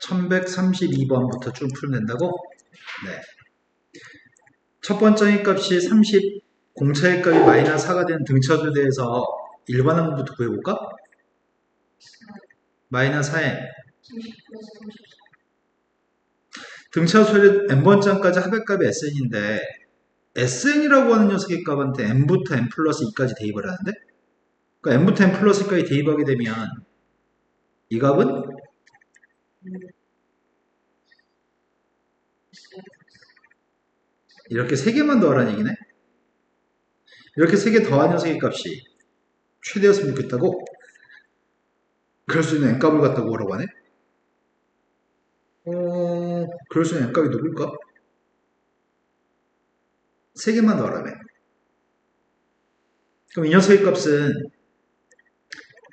1132번부터 쭉 풀면 된다고? 네. 첫 번째 값이 30, 공차의 값이 마이너스 4가 된 등차수대에서 일반항부터 구해볼까? 마이너스 4에 등차수의 n번째까지 합의값이 sn인데 sn이라고 하는 녀석의 값한테 n부터 n 플러스 2까지 대입을 하는데 그러니까 n부터 n 플러스 2까지 대입하게 되면 이 값은 이렇게 3개만 더하라는 얘기네. 이렇게 3개 더한 녀석의 값이 최대였으면 좋겠다고? 그럴 수 있는 n값을 갖다 구하라고 하네? 그럴 수 있는 n값이 누굴까? 3개만 더하라며. 그럼 이 녀석의 값은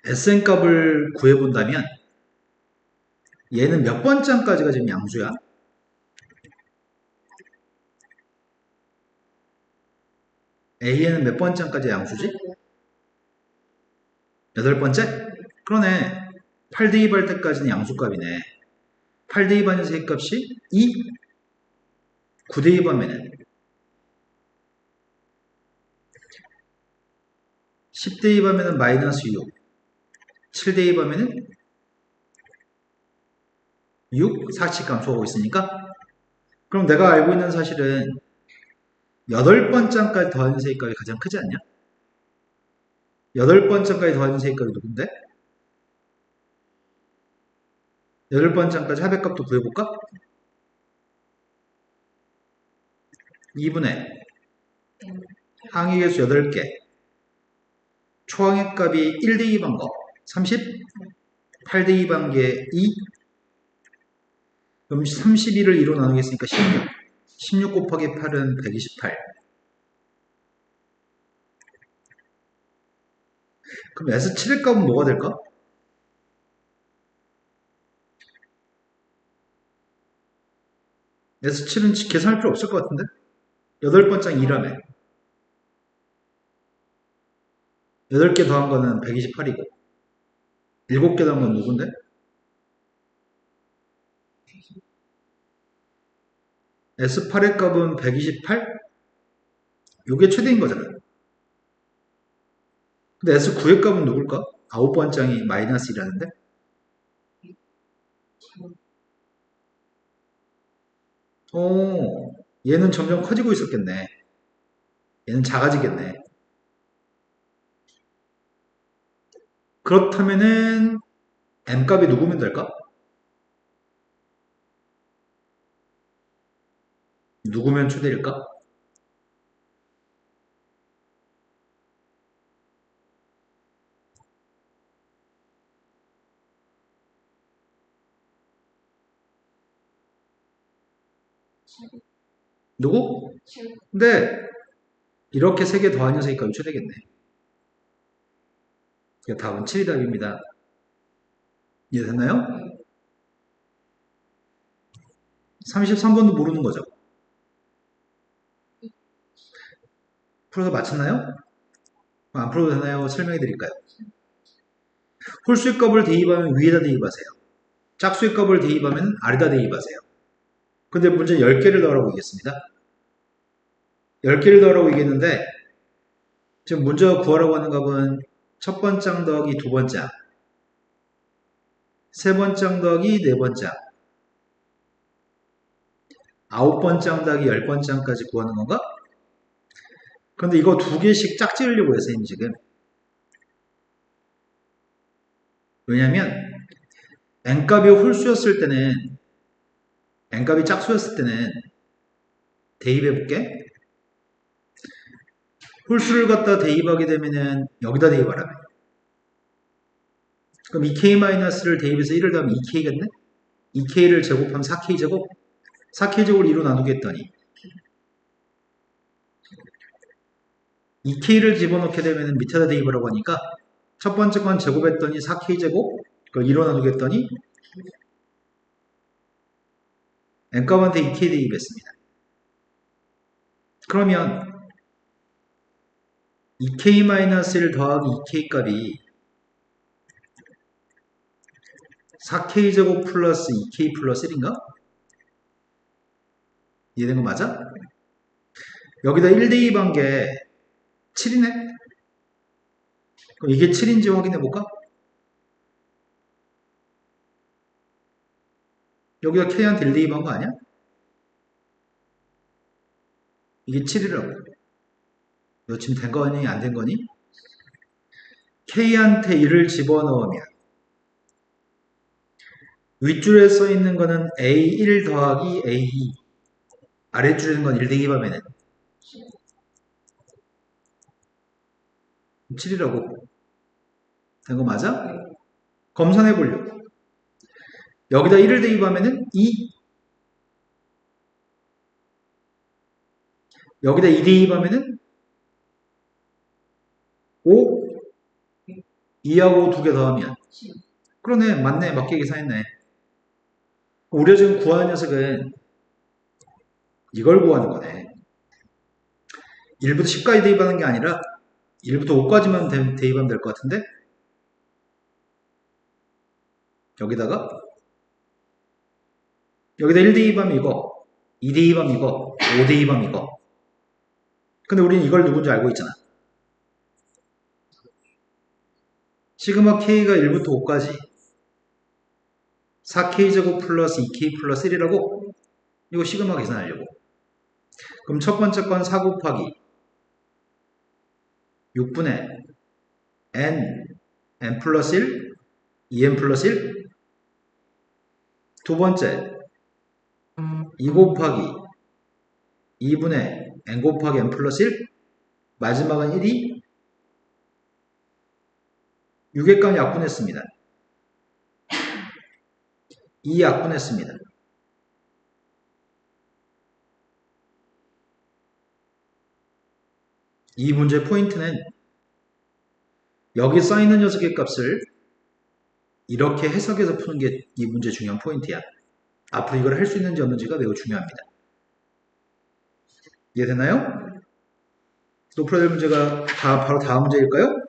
sn값을 구해본다면 얘는 몇 번째까지가 지금 양수야? a는 몇 번째까지 양수지? 8번째? 그러네. 8 대입할 때까지는 양수값이네. 8 대입하는 녀석의 값이 2, 9 대입하면은 10 대입하면은 마이너스 6, 7 대입하면은 6, 4씩 감소하고 있으니까 그럼 내가 알고 있는 사실은 8번째까지 더하는 세입값이 가장 크지 않냐? 8번째까지 더하는 세입값이 누군데? 8번째까지 합의값도 구해볼까? 2분의 항의계수 8개 초항의 값이 1 대입한 거 30? 8 대입한 게 2? 그럼 32를 2로 나누겠으니까 16 16 곱하기 8은 128 그럼 S7의 값은 뭐가 될까? S7은 계산할 필요 없을 것 같은데? 8번째 2라며 8개 더한 거는 128이고 7개 더한 건 누군데? S8의 값은 128? 이게 최대인 거잖아. 근데 S9의 값은 누굴까? 9번장이 마이너스 1이라는데? 얘는 점점 커지고 있었겠네. 얘는 작아지겠네. 그렇다면은 n값이 누구면 될까? 누구면 최대일까? 누구? 근데 이렇게 3개 더한 녀석이 값이 최대겠네. 답은 7이 답입니다. 이해됐나요? 33번도 모르는 거죠. 풀어서 맞췄나요? 안 풀어도 되나요? 설명해 드릴까요? 홀수의 값을 대입하면 위에다 대입하세요. 짝수의 값을 대입하면 아래다 대입하세요. 근데 문제 10개를 넣으라고 얘기했습니다. 10개를 넣으라고 얘기했는데 지금 문제가 구하라고 하는 값은 첫 번째 더하기 두 번째, 세 번째 더하기 네 번째, 9번째 더하기 10번째까지 구하는 건가? 근데 이거 2개씩 짝지으려고 해서 지금. 왜냐면 n값이 홀수였을 때는 n값이 짝수였을 때는 대입해볼게. 홀수를 갖다 대입하게 되면은 여기다 대입하라. 그럼 2k-를 대입해서 1을 더하면 2k겠네? 2k를 제곱하면 4k제곱? 4k제곱을 2로 나누겠더니 2k를 집어넣게 되면 밑에다 대입하라고 하니까 첫 번째 건 제곱했더니 4k제곱 그걸 2로 나누겠더니 n값한테 2k 대입했습니다. 그러면 2k-1 더하기 2k 값이 4k제곱 플러스 2k 플러스 1인가? 이해된 거 맞아? 여기다 1 대입한 게 7이네? 그럼 이게 7인지 확인해 볼까? 여기다 k한테 1 대입한 거 아니야? 이게 7이라고. 너 지금 된 거니? 안 된 거니? k한테 1을 집어넣으면 윗줄에 써 있는 거는 a1 더하기 a2, 아랫줄에 있는 건 1 대입하면 7이라고. 된 거 맞아? 검산해 보려고. 여기다 1을 대입하면 2, 여기다 2 대입하면 5, 2하고 2개 더하면. 그러네, 맞네, 맞게 계산했네. 우리가 지금 구하는 녀석은 이걸 구하는 거네. 1부터 10까지 대입하는 게 아니라 1부터 5까지만 대입하면 될 것 같은데? 여기다 1 대입하면 이거, 2 대입하면 이거, 5 대입하면 이거. 근데 우리는 이걸 누군지 알고 있잖아. 시그마 k가 1부터 5까지 4k제곱 플러스 2k 플러스 1이라고? 이거 시그마 계산하려고. 그럼 첫 번째 건 4 곱하기 6분의 n 플러스 1, 2n 플러스 1. 두 번째 2 곱하기 2분의 n 곱하기 n 플러스 1. 마지막은 1이 6의 값 약분했습니다. 2 약분했습니다. 이 문제의 포인트는 여기 써있는 녀석의 값을 이렇게 해석해서 푸는 게 이 문제의 중요한 포인트야. 앞으로 이걸 할 수 있는지 없는지가 매우 중요합니다. 이해되나요? 또 풀어야 될 문제가 바로 다음 문제일까요?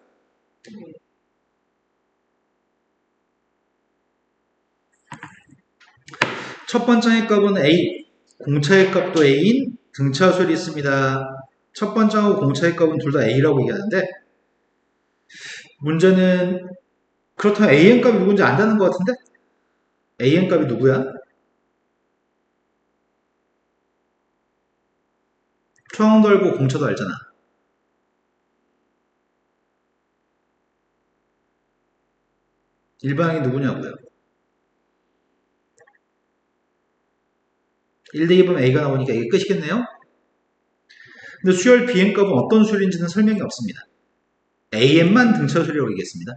첫 번째의 값은 A, 공차의 값도 A인 등차수열이 있습니다. 첫 번째하고 공차의 값은 둘 다 A라고 얘기하는데 문제는 그렇다면 AN 값이 누군지 안다는 것 같은데? AN 값이 누구야? 초항도 알고 공차도 알잖아. 일반항이 누구냐고요? 1 대입하면 A가 나오니까 이게 끝이겠네요? 근데 수열 Bn 값은 어떤 수열인지는 설명이 없습니다. AN만 등차수열이라고 얘기했습니다.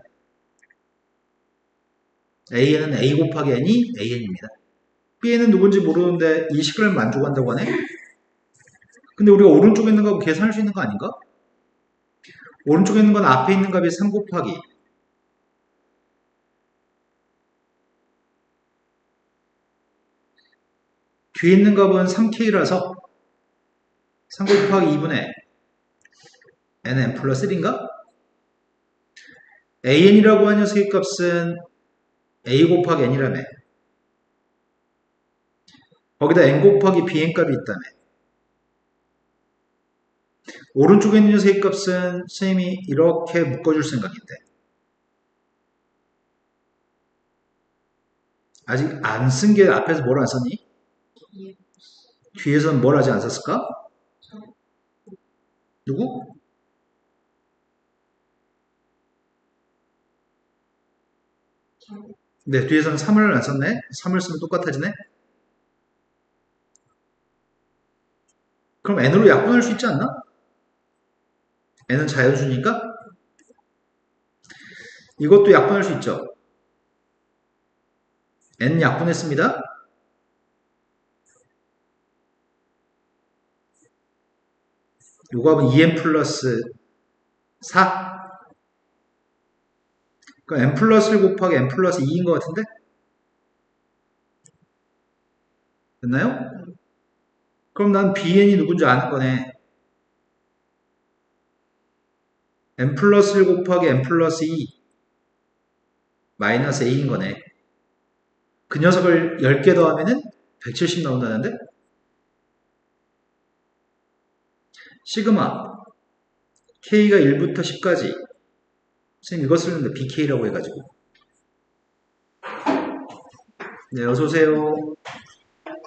AN은 A 곱하기 N이 AN입니다. Bn은 누군지 모르는데 이 식을 만족한다고 하네? 근데 우리가 오른쪽에 있는 값 계산할 수 있는 거 아닌가? 오른쪽에 있는 건 앞에 있는 값이 3 곱하기 뒤에 있는 값은 3K라서 3 곱하기 2분의 nn 플러스 1인가? an이라고 하는 녀석의 값은 a 곱하기 n이라며. 거기다 n 곱하기 bn 값이 있다며. 오른쪽에 있는 녀석의 값은 선생님이 이렇게 묶어줄 생각인데 아직 안 쓴 게 앞에서 뭘 안 썼니? 뒤에서는 뭘 아직 안 썼을까? 누구? 네, 뒤에서는 3을 안 썼네? 3을 쓰면 똑같아지네? 그럼 n으로 약분할 수 있지 않나? n은 자연수니까? 이것도 약분할 수 있죠? n 약분했습니다. 요거 하면 2n 플러스 4? 그러니까 n 플러스 1 곱하기 n 플러스 2인 것 같은데? 됐나요? 그럼 난 bn이 누군지 아는 거네. n 플러스 1 곱하기 n 플러스 2 마이너스 a인 거네. 그 녀석을 10개 더하면은 170 나온다는데? 시그마 K가 1부터 10까지 선생님 이거 쓰는데 BK라고 해가지고 네 어서오세요.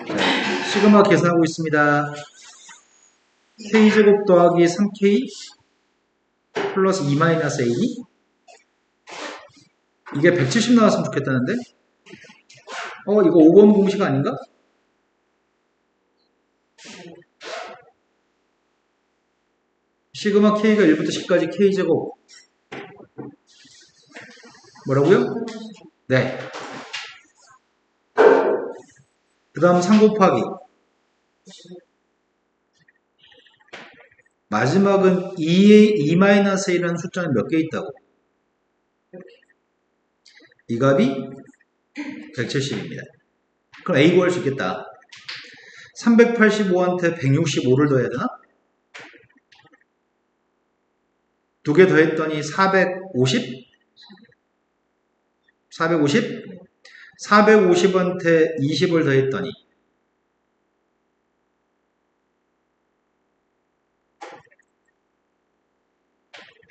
자, 시그마 계산하고 있습니다. K제곱 더하기 3K 플러스 2-A 이게 170 나왔으면 좋겠다는데? 이거 5번 공식 아닌가? 시그마 K가 1부터 10까지 K제곱 뭐라고요? 네. 그 다음 3 곱하기 마지막은 2-A라는 숫자는 몇 개 있다고? 이 값이 170입니다. 그럼 A 구할 수 있겠다. 385한테 165를 더해야 되나? 두 개 더했더니 450? 450? 450한테 20을 더했더니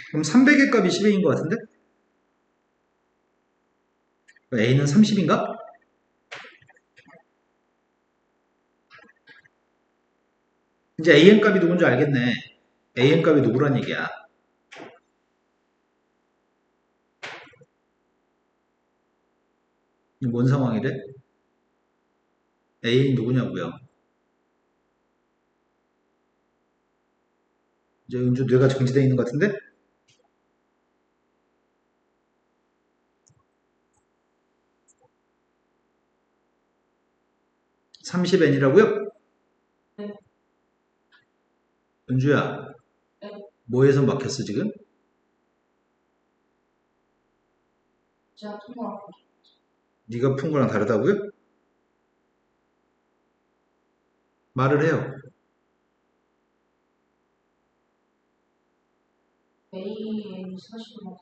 그럼 300의 값이 10A인 것 같은데? A는 30인가? 이제 AN 값이 누군지 알겠네. AN 값이 누구란 얘기야? 뭔 상황이래? AN 누구냐고요? 이제 은주 뇌가 정지되어 있는 것 같은데? (30N이라고요) 네. 은주야, 네. 뭐에서 막혔어 지금? 제가 통화 네가 푼 거랑 다르다고요? 말을 해요. AN 40만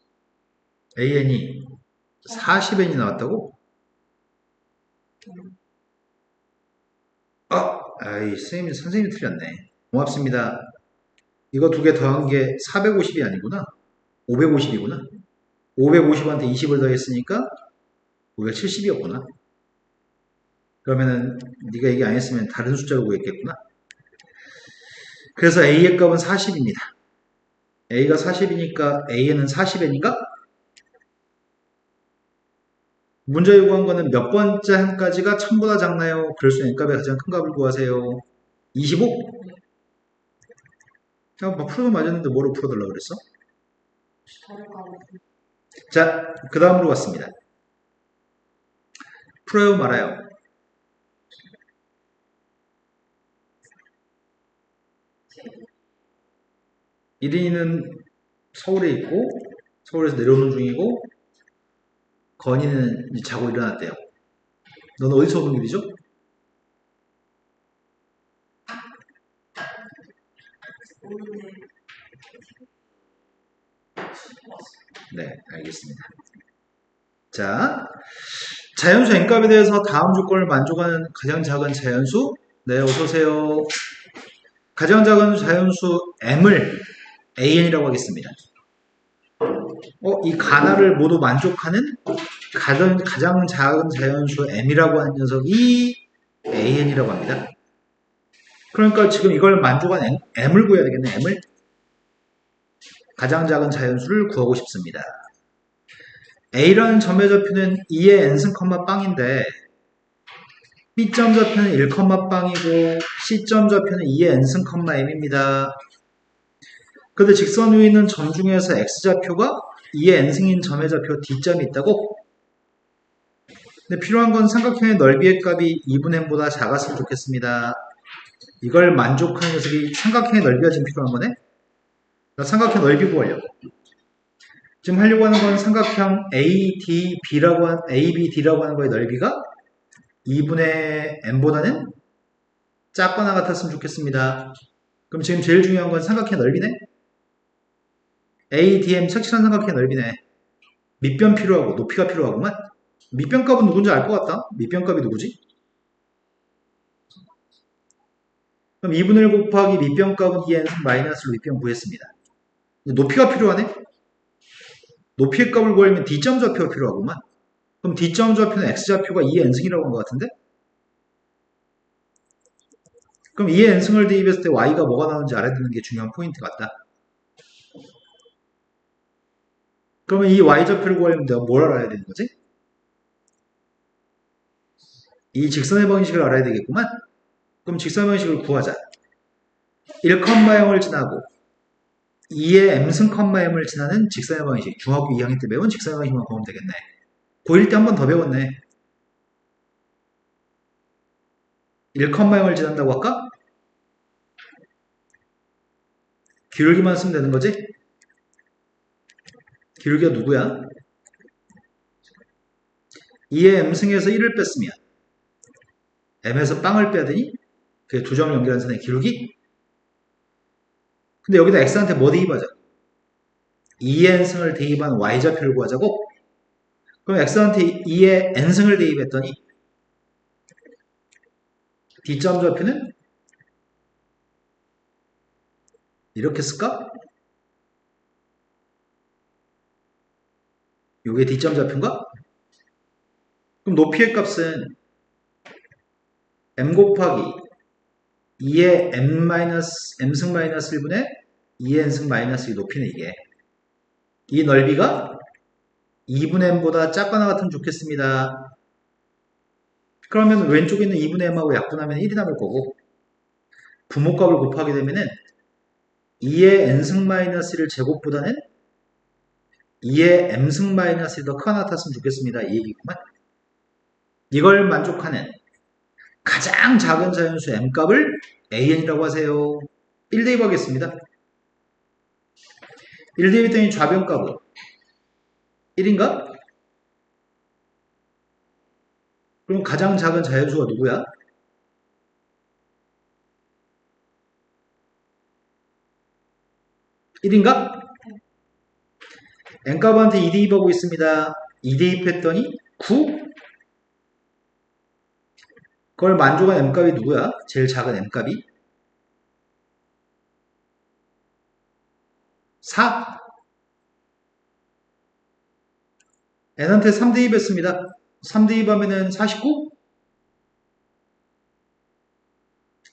AN이 40N이 나왔다고? 선생님이 틀렸네. 고맙습니다. 이거 두 개 더한 게 450이 아니구나. 550이구나. 550한테 20을 더했으니까 570이었구나. 그러면은 네가 얘기 안 했으면 다른 숫자로 구했겠구나. 그래서 A의 값은 40입니다. A가 40이니까 A는 40N인가? 문제 요구한 거는 몇 번째 함까지가 1000보다 작나요? 그럴 수 N값의 가장 큰 값을 구하세요. 25? 자, 막 풀어도 맞았는데 뭐로 풀어달라고 그랬어? 자, 그 다음으로 갔습니다. 풀어요 말아요? 이린이는 서울에 있고 서울에서 내려오는 중이고 건이는 이제 자고 일어났대요. 넌 어디서 오는 길이죠? 네, 알겠습니다. 자, 자연수 n값에 대해서 다음 조건을 만족하는 가장 작은 자연수 네, 어서오세요. 가장 작은 자연수 m을 an이라고 하겠습니다. 이 가나를 모두 만족하는 가장 작은 자연수 m이라고 하는 녀석이 an이라고 합니다. 그러니까 지금 이걸 만족한 m을 구해야 되겠네. m을 가장 작은 자연수를 구하고 싶습니다. A라는 점의 좌표는 2의 n승 빵인데 B점 좌표는 1, 빵이고 C점 좌표는 2의 n승 m입니다. 그런데 직선 위에 있는 점 중에서 x좌표가 2의 n승인 점의 좌표 D점이 있다고? 근데 필요한 건 삼각형의 넓이의 값이 2분의 n보다 작았으면 좋겠습니다. 이걸 만족하는 녀석이 삼각형의 넓이가 지금 필요한 거네? 삼각형 넓이 구하려고. 지금 하려고 하는 건 삼각형 ADB라고 하는 거의 넓이가 2분의 n보다는 작거나 같았으면 좋겠습니다. 그럼 지금 제일 중요한 건 삼각형의 넓이네? ADM 착실한 삼각형의 넓이네. 밑변 필요하고 높이가 필요하구만. 밑변값은 누군지 알 것 같다. 밑변값이 누구지? 그럼 2분의 1 곱하기 밑변값은 2n승 마이너스로 밑변 구했습니다. 높이가 필요하네? 높이의 값을 구하려면 D점 좌표가 필요하구만. 그럼 D점 좌표는 X좌표가 2n승이라고 한 것 같은데? 그럼 2n승을 대입했을 때 Y가 뭐가 나오는지 알아야 되는 게 중요한 포인트 같다. 그러면 이 Y좌표를 구하려면 내가 뭘 알아야 되는 거지? 이 직선의 방식을 알아야 되겠구만. 그럼 직선의 방식을 구하자. 1,0을 지나고 2의 m승, m을 지나는 직선의 방식. 중학교 2학년 때 배운 직선의 방식만 보면 되겠네. 고1 때 한 번 더 배웠네. 1,0을 지난다고 할까? 기울기만 쓰면 되는 거지? 기울기가 누구야? 2의 m승에서 1을 뺐으면 m에서 빵을 빼야 되니? 그게 두 점을 연결한 선의 기울기? 근데 여기다 x한테 뭐 대입하자? 2의 n승을 대입한 y좌표를 구하자고? 그럼 x한테 2의 n승을 대입했더니 D점 좌표는 이렇게 쓸까? 요게 D점 좌표인가? 그럼 높이의 값은 m 곱하기 2의 m승 마이너스 1분의 2의 n승 마이너스 2 높이는 이게. 이 넓이가 2분의 m보다 작거나 같으면 좋겠습니다. 그러면 왼쪽에 있는 2분의 m하고 약분하면 1이 남을 거고, 부모값을 곱하게 되면은 2의 n승 마이너스 1 제곱보다는 2의 m승 마이너스 1이 더 크거나 같았으면 좋겠습니다. 이 얘기구만. 이걸 만족하는 가장 작은 자연수 m값을 an이라고 하세요. 1 대입하겠습니다. 1 대입했더니 좌변값은 1인가? 그럼 가장 작은 자연수가 누구야? (1인가) n값한테 2 대입하고 있습니다. 2 대입했더니 9? 그걸 만족한 m값이 누구야? 제일 작은 m값이? 4? n한테 3 대입했습니다. 3 대입하면은 49?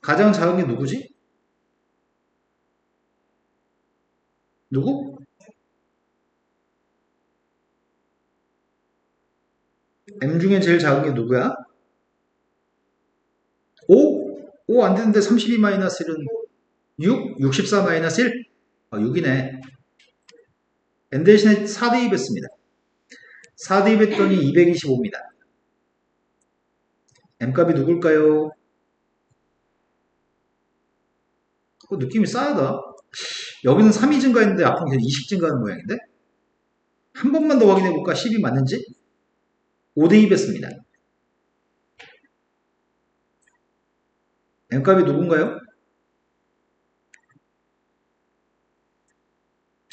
가장 작은 게 누구지? 누구? m 중에 제일 작은 게 누구야? 5? 5 안 되는데 32 마이너스 1은 6? 64 마이너스 1? 6이네. n 대신에 4 대입했습니다. 4 대입했더니 225입니다. m값이 누굴까요? 느낌이 싸하다. 여기는 3이 증가했는데 앞으로 계속 2씩 증가하는 모양인데? 한 번만 더 확인해볼까? 10이 맞는지? 5 대입했습니다. m값이 누군가요?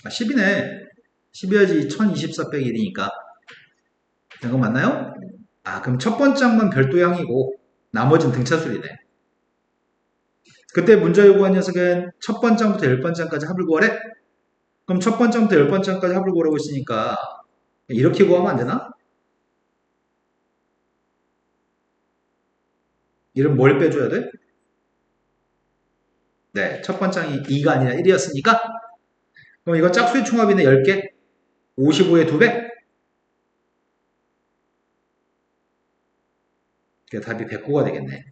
10이네. 10이야지 1024 빼기 1이니까. 이거 맞나요? 그럼 첫 번째 항만 별도의 항이고 나머지는 등차수리네. 그때 문제 요구한 녀석은 첫 번째 항부터 10번째 항까지 합을 구하래? 그럼 첫 번째 항부터 10번째 항까지 합을 구하라고 했으니까 이렇게 구하면 안 되나? 이름 뭘 빼줘야 돼? 네, 첫 번째 항이 2가 아니라 1이었으니까 그럼 이거 짝수의 총합이네 10개 55의 2배 그게 답이 109가 되겠네.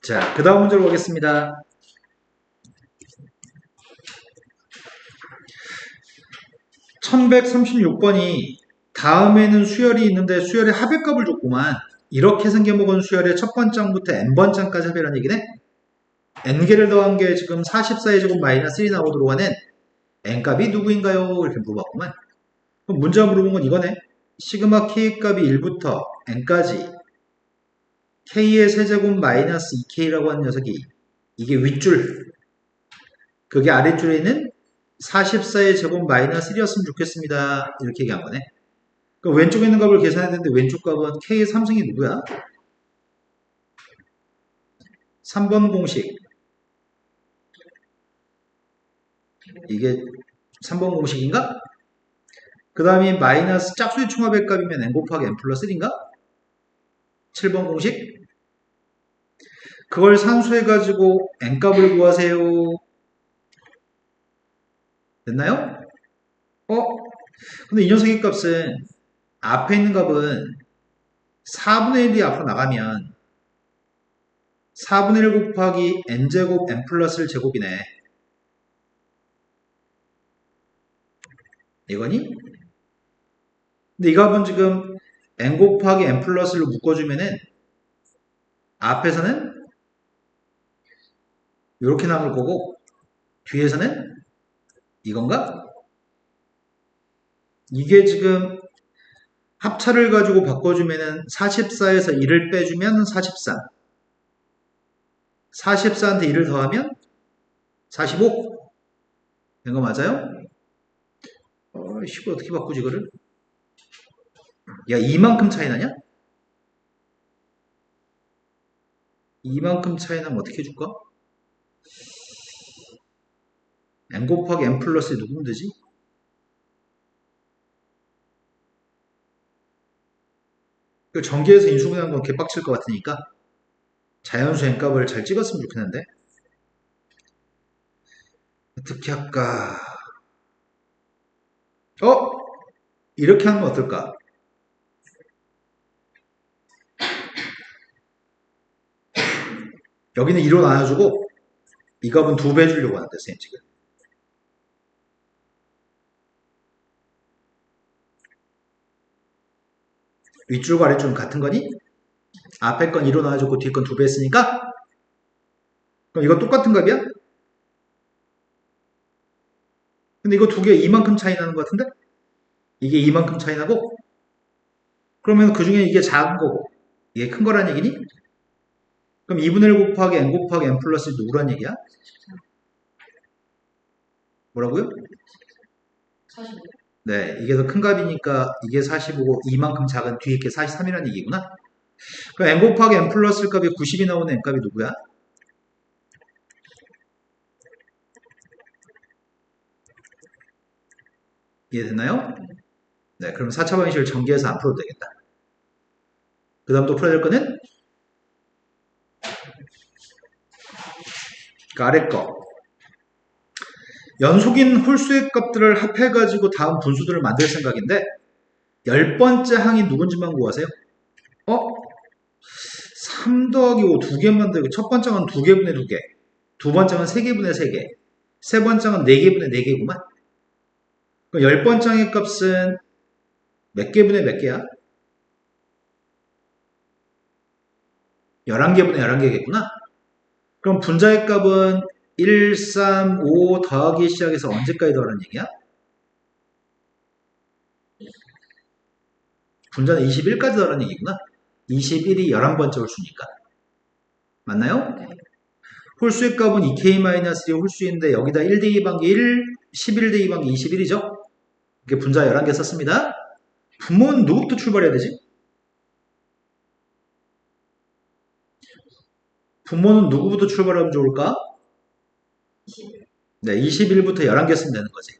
자, 그 다음 문제로 가겠습니다. 1136번이 다음에는 수열이 있는데 수열의 합의값을 줬구만. 이렇게 생겨먹은 수열의 첫 번째 항부터 n번째 항까지 합의라는 얘기네. n개를 더한 게 지금 44의 제곱 마이너스 1이 나오도록 하는 n값이 누구인가요? 이렇게 물어봤구만. 그럼 문제가 물어본 건 이거네. 시그마 k값이 1부터 n까지 k의 세제곱 마이너스 2k라고 하는 녀석이 이게 윗줄 그게 아랫줄에 있는 44의 제곱 마이너스 1이었으면 좋겠습니다. 이렇게 얘기한 거네. 그러니까 왼쪽에 있는 값을 계산해야 되는데 왼쪽 값은 K의 3승이 누구야? 3번 공식. 이게 3번 공식인가? 그 다음에 마이너스 짝수의 총합의 값이면 n 곱하기 n 플러스 1인가? 7번 공식. 그걸 산수해가지고 n 값을 구하세요. 됐나요? 근데 이 녀석의 값은 앞에 있는 값은 4분의 1이 앞으로 나가면 4분의 1 곱하기 n제곱 n 플러스 1 제곱이네. 이거니? 근데 이 값은 지금 n 곱하기 n 플러스 1로 묶어주면은 앞에서는 이렇게 남을 거고 뒤에서는 이건가? 이게 지금 합차를 가지고 바꿔주면은 44에서 1을 빼주면 43. 44한테 1을 더하면 45. 된 거 맞아요? 이거 어떻게 바꾸지, 이거를? 야, 이만큼 차이 나냐? 이만큼 차이 나면 어떻게 해줄까? n 곱하기 n 플러스 누구면 되지? 전기에서 인수분해한 건 개빡칠 것 같으니까 자연수 n값을 잘 찍었으면 좋겠는데 어떻게 할까? 이렇게 하면 어떨까? 여기는 2로 나눠주고 이 값은 2배 주려고 하는데 선생님 지금 윗줄과 아랫줄은 같은 거니? 앞에 건 2로 나눠줬고 뒤에 건 2배 했으니까 그럼 이거 똑같은 값이야? 근데 이거 두 개 이만큼 차이 나는 것 같은데? 이게 이만큼 차이 나고 그러면 그 중에 이게 작은 거고 이게 큰 거란 얘기니? 그럼 2분의 1 곱하기 n 곱하기 n 플러스 누구란 얘기야? 뭐라고요? 45. 네, 이게 더 큰 값이니까 이게 45고 이만큼 작은 뒤에 게 43이라는 얘기구나. 그럼 n 곱하기 n 플러스 값이 90이 나오는 n 값이 누구야? 이해됐나요? 네, 그럼 4차 방식을 전개해서 안 풀어도 되겠다. 그 다음 또 풀어야 될 거는 그 아래 거. 연속인 홀수의 값들을 합해가지고 다음 분수들을 만들 생각인데 10번째 항이 누군지만 구하세요. 3 더하기 5 두 개 만들고 첫 번째는 2개분의 2개, 두 번째는 3개분의 3개, 세 번째는 4개분의 4개구만. 그럼 10번째 항의 값은 몇 개분의 몇 개야? 11개분의 11개겠구나. 그럼 분자의 값은 1, 3, 5 더하기 시작해서 언제까지 더하는 얘기야? 분자는 21까지 더하는 얘기구나. 21이 11번째 홀수니까. 맞나요? 홀수의 값은 2k-1이 홀수인데 여기다 1 더하기 반기 1, 11 더하기 반기 21이죠? 이렇게 분자 11개 썼습니다. 분모는 누구부터 출발해야 되지? 분모는 누구부터 출발하면 좋을까? 21. 네, 21부터 11개 쓰면 되는 거지.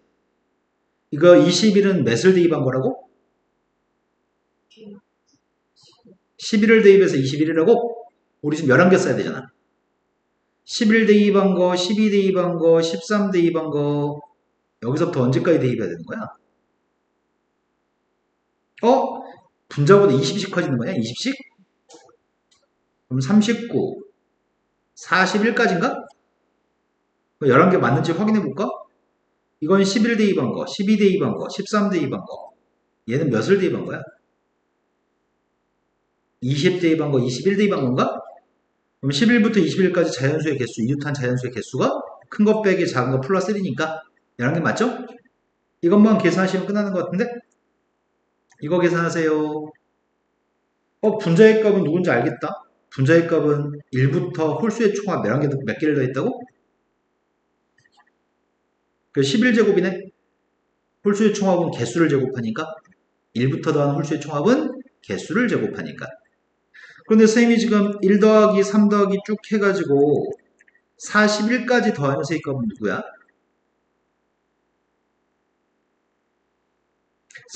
이거 21은 몇을 대입한 거라고? 11을 대입해서 21이라고? 우리 지금 11개 써야 되잖아. 11 대입한 거, 12 대입한 거, 13 대입한 거 여기서부터 언제까지 대입해야 되는 거야? 분자보다 20씩 커지는 거냐? 20씩? 그럼 39, 41까지인가? 11개 맞는지 확인해 볼까? 이건 11 대입한 거, 12 대입한 거, 13 대입한 거. 얘는 몇을 대입한 거야? 20 대입한 거, 21 대입한 건가? 그럼 11부터 21까지 자연수의 개수, 이웃한 자연수의 개수가 큰 거 빼기 작은 거 플러스 1이니까 11개 맞죠? 이것만 계산하시면 끝나는 것 같은데? 이거 계산하세요. 분자의 값은 누군지 알겠다. 분자의 값은 1부터 홀수의 총합 11개 몇 개를 더했다고? 그 11제곱이네. 홀수의 총합은 개수를 제곱하니까 1부터 더하는 홀수의 총합은 개수를 제곱하니까. 그런데 선생님이 지금 1 더하기 3 더하기 쭉 해가지고 41까지 더하는 세의 값은 누구야?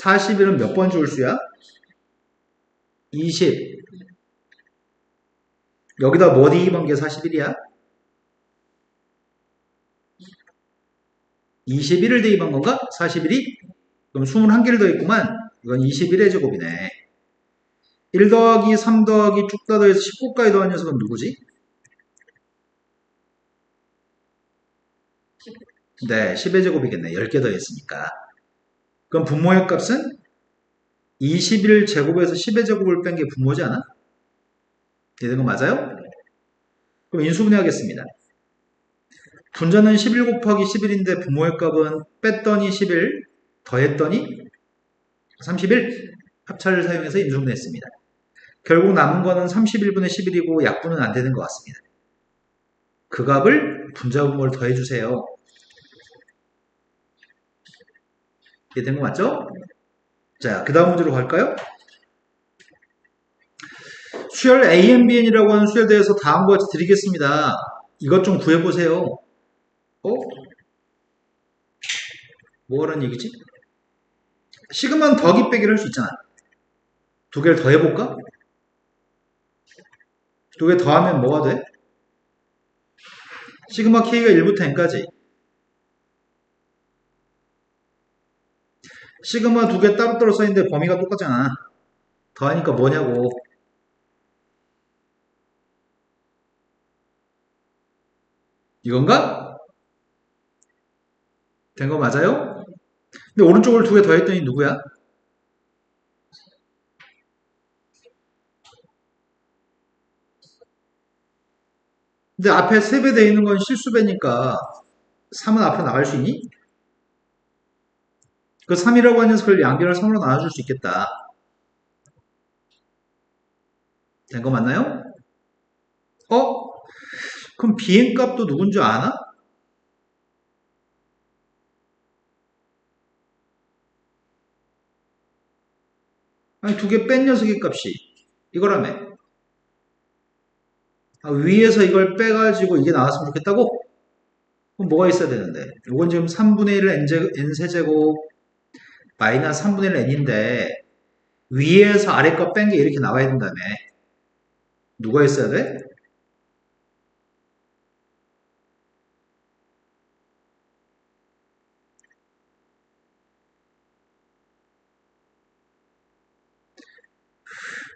41은 몇 번째 홀수야? 20. 여기다 뭐 대입한 게 41이야? 21을 대입한 건가? 41이? 그럼 21개를 더했구만. 이건 21의 제곱이네. 1 더하기 3 더하기 쭉 다 더해서 19까지 더한 녀석은 누구지? 네, 10의 제곱이겠네. 10개 더했으니까. 그럼 분모의 값은 21 제곱에서 10의 제곱을 뺀 게 분모지 않아? 되는 거 맞아요? 그럼 인수분해 하겠습니다. 분자는 11 곱하기 11인데 분모의 값은 뺐더니 11, 더했더니 31. 합차를 사용해서 인수분해했습니다. 결국 남은 거는 31분의 11이고 약분은 안 되는 것 같습니다. 그 값을 분자 분모를 더해주세요. 이해된 거 맞죠? 자, 그 다음 문제로 갈까요? 수열 ANBN이라고 하는 수열에 대해서 다음과 같이 드리겠습니다. 이것 좀 구해보세요. 뭐라는 얘기지? 시그마는 더하기 빼기를 할 수 있잖아. 두 개를 더해볼까? 두 개 더하면 뭐가 돼? 시그마 K가 1부터 N까지. 시그마 두 개 따로따로 써있는데 범위가 똑같잖아. 더하니까 뭐냐고. 이건가? 된 거 맞아요? 근데 오른쪽을 두 개 더했더니 누구야? 근데 앞에 3배 돼 있는 건 실수배니까 3은 앞으로 나갈 수 있니? 그 3이라고 하는 녀석을 양변을 3으로 나눠줄 수 있겠다. 된 거 맞나요? 그럼 비행값도 누군지 아나? 아니 두 개 뺀 녀석의 값이 이거라며. 위에서 이걸 빼가지고 이게 나왔으면 좋겠다고? 그럼 뭐가 있어야 되는데? 이건 지금 3분의 1 n세제곱 마이너스 3분의 1 n인데 위에서 아래 거 뺀 게 이렇게 나와야 된다며. 누가 있어야 돼?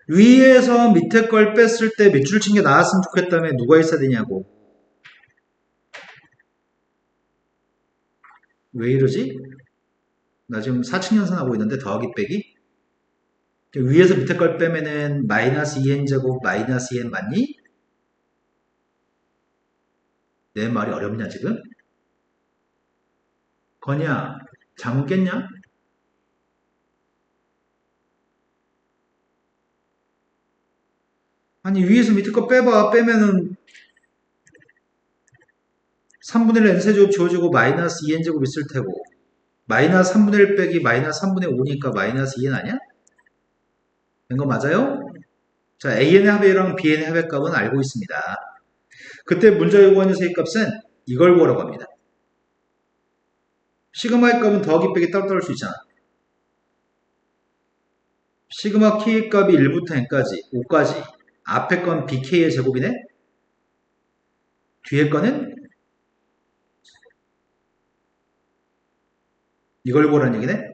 위에서 밑에 걸 뺐을 때 밑줄 친 게 나왔으면 좋겠다며. 누가 있어야 되냐고. 왜 이러지? 나 지금 4층 연산하고 있는데 더하기 빼기? 위에서 밑에 걸 빼면은 마이너스 2n제곱 마이너스 2n 맞니? 내 말이 어렵냐 지금? 거냐? 잠 깼냐? 아니 위에서 밑에 거 빼봐. 빼면은 3분의 1 n세제곱 지워지고 마이너스 2n제곱 있을 테고 마이너스 3분의 1 빼기 마이너스 3분의 5니까 마이너스 2n 아니야? 된 거 맞아요? 자, AN의 합의랑 BN의 합의값은 알고 있습니다. 그때 문자 요구하는 세입값은 이걸 구하라고 합니다. 시그마의 값은 더하기 빼기 따로 수 있잖아. 시그마 K의 값이 1부터 N까지, 5까지. 앞에 건 BK의 제곱이네? 뒤에 거는 이걸 구하라는 얘기네?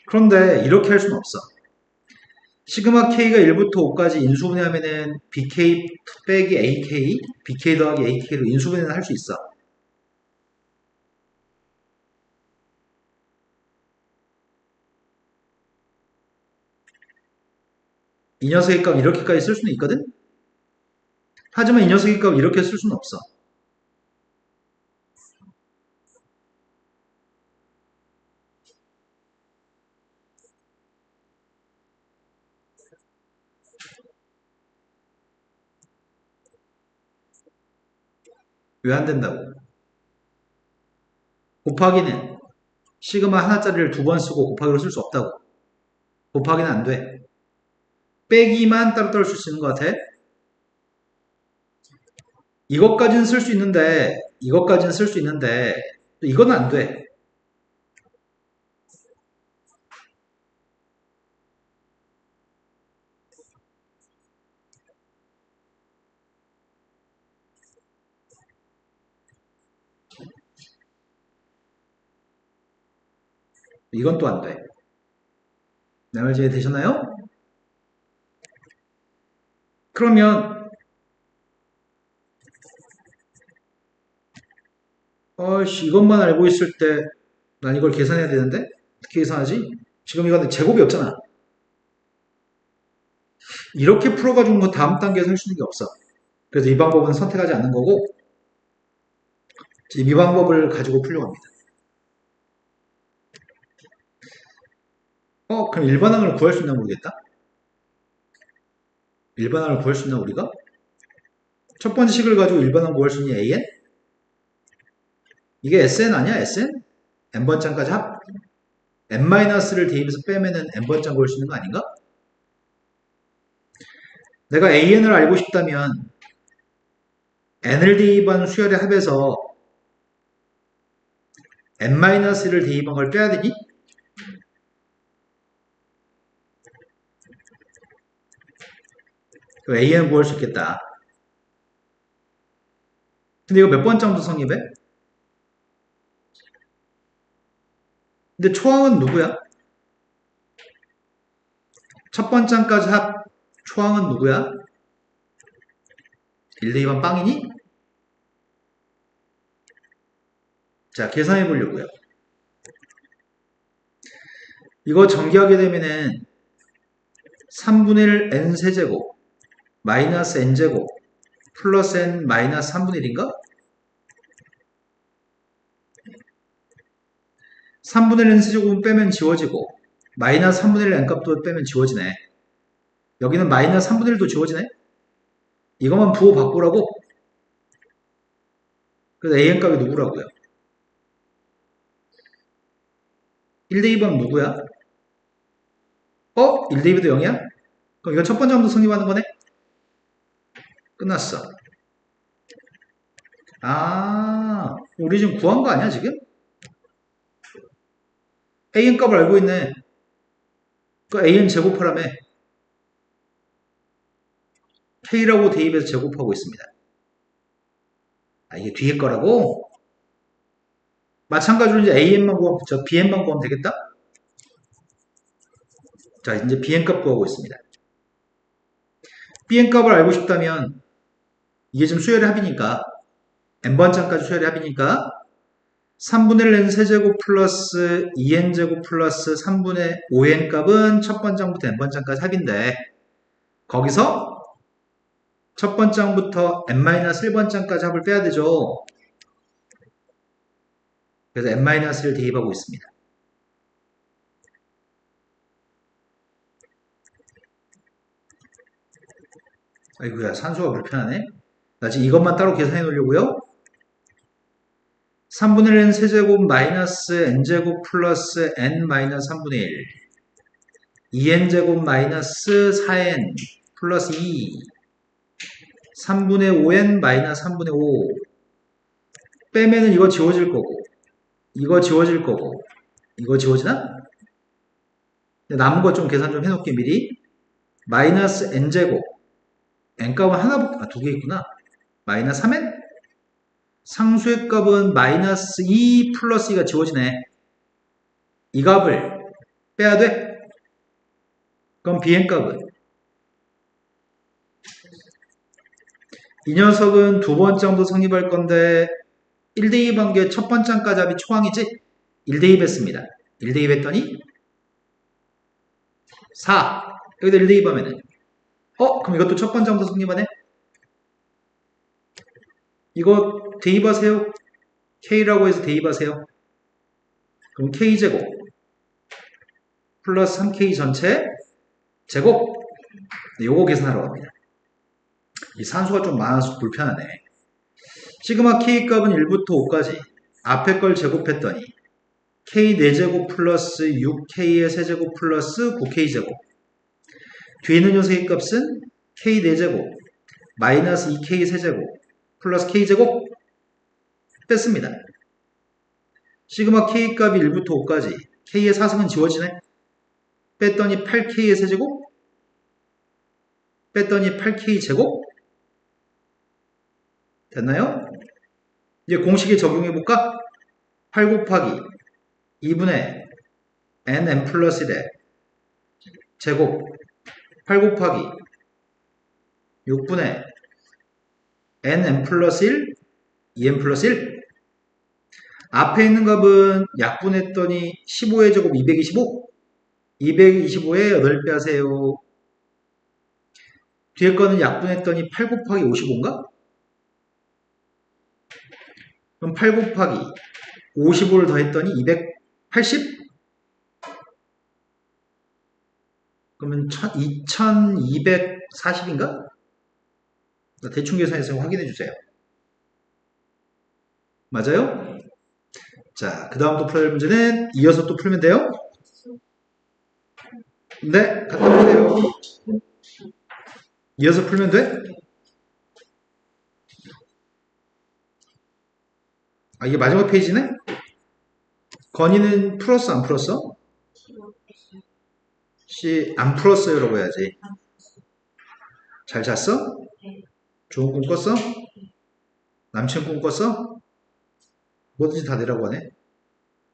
그런데 이렇게 할 수는 없어. 시그마 K가 1부터 5까지 인수분해하면은 BK 빼기 AK, BK 더하기 AK로 인수분해는 할 수 있어. 이 녀석의 값 이렇게까지 쓸 수는 있거든? 하지만 이 녀석의 값 이렇게 쓸 수는 없어. 왜 안 된다고? 곱하기는 시그마 하나짜리를 두 번 쓰고 곱하기로 쓸 수 없다고. 곱하기는 안 돼. 빼기만 따로따로 쓸 수 있는 것 같아. 이것까지는 쓸 수 있는데, 이것까지는 쓸 수 있는데, 이건 안 돼. 이건 또 안 돼. 내 말 이해되셨나요? 그러면, 이것만 알고 있을 때, 난 이걸 계산해야 되는데? 어떻게 계산하지? 지금 이거는 제곱이 없잖아. 이렇게 풀어가지고 뭐 다음 단계에서 할 수 있는 게 없어. 그래서 이 방법은 선택하지 않는 거고, 지금 이 방법을 가지고 풀려고 합니다. 그럼 일반항을 구할 수 있나 모르겠다? 일반항을 구할 수 있나, 우리가? 첫 번째 식을 가지고 일반항 구할 수 있니, AN? 이게 SN 아니야, SN? n번장까지 합? n-를 대입해서 빼면은 n번장 구할 수 있는 거 아닌가? 내가 AN을 알고 싶다면, n을 대입한 수열의 합에서 n-를 대입한 걸 빼야 되니? 그럼 AN 구할 수 있겠다. 근데 이거 몇 번장도 성립해? 근데 초항은 누구야? 첫 번장까지 합 초항은 누구야? 1, 2, 2번 빵이니? 자, 계산해 보려고요. 이거 전개하게 되면은 3분의 1 n 세제곱 마이너스 n제곱 플러스 n 마이너스 3분의 1인가? 3분의 1 n 세제곱은 빼면 지워지고 마이너스 3분의 1 n 값도 빼면 지워지네. 여기는 마이너스 3분의 1도 지워지네. 이것만 부호 바꾸라고? 그래서 an 값이 누구라고요? 1 대 2번 누구야? 1 대 2도 0이야? 그럼 이거 첫 번째 함수 성립하는 거네? 끝났어. 우리 지금 구한 거 아니야, 지금? an 값을 알고 있네. 그 an 제곱하라며. k라고 대입해서 제곱하고 있습니다. 이게 뒤에 거라고? 마찬가지로 이제 an만 구하면, bn만 구하면 되겠다? 자, 이제 bn 값 구하고 있습니다. bn 값을 알고 싶다면, 이게 지금 수열의 합이니까, n번장까지 수열의 합이니까, 3분의 1 n 세제곱 플러스 2n제곱 플러스 3분의 5n 값은 첫 번장부터 n번장까지 합인데, 거기서 첫 번장부터 n-1번장까지 합을 빼야 되죠. 그래서 n-를 대입하고 있습니다. 아이고야, 산수가 불편하네. 나 지금 이것만 따로 계산해 놓으려고요. 3분의 1 n 세제곱 마이너스 n제곱 플러스 n 마이너스 3분의 1 2n제곱 마이너스 4n 플러스 2 3분의 5n 마이너스 3분의 5 빼면은 이거 지워질 거고 이거 지워질 거고 이거 지워지나? 남은 거 좀 계산 좀 해놓을게 미리. 마이너스 n제곱 n값은 하나, 두 개 있구나. 마이너스 3n 상수의 값은 마이너스 2 플러스 2가 지워지네. 이 값을 빼야 돼? 그럼 bn 값은 이 녀석은 두 번째부터 성립할 건데 1 대2 관계 첫 번째까지 합이 초항이지? 1 대2 했습니다. 1 대2 했더니 4 여기다 1 대2 하면은 그럼 이것도 첫 번째부터 성립하네? 이거 대입하세요. K라고 해서 대입하세요. 그럼 K제곱 플러스 3K 전체 제곱 요거 계산하러 갑니다. 이 산수가 좀 많아서 불편하네. 시그마 K 값은 1부터 5까지 앞에 걸 제곱했더니 k 4제곱 플러스 6k의 세제곱 플러스 9k제곱. 뒤에 있는 녀석의 값은 k 4제곱 마이너스 2k 세제곱 플러스 k제곱 뺐습니다. 시그마 k 값이 1부터 5까지 k의 4승은 지워지네. 뺐더니 8k의 세제곱 뺐더니 8k 제곱 됐나요? 이제 공식에 적용해볼까? 8 곱하기 2분의 nm 플러스 1의 제곱 8 곱하기 6분의 nm 플러스 1 2n 플러스 1 앞에 있는 값은 약분했더니 15의 제곱 225 225에 8배 하세요. 뒤에 거는 약분했더니 8 곱하기 55인가? 그럼 8 곱하기 55를 더했더니 280? 그러면 2240인가? 대충 계산해서 확인해 주세요. 맞아요? 자, 그 다음 또 풀어야 할 문제는 이어서 또 풀면 돼요? 네, 갖다 보세요. 이어서 풀면 돼? 아, 이게 마지막 페이지네? 건이는 풀었어, 안 풀었어? 안 풀었어요라고 해야지. 잘 잤어? 좋은 꿈 꿨어? 남친 꿈 꿨어? 뭐든지 다 내라고 하네.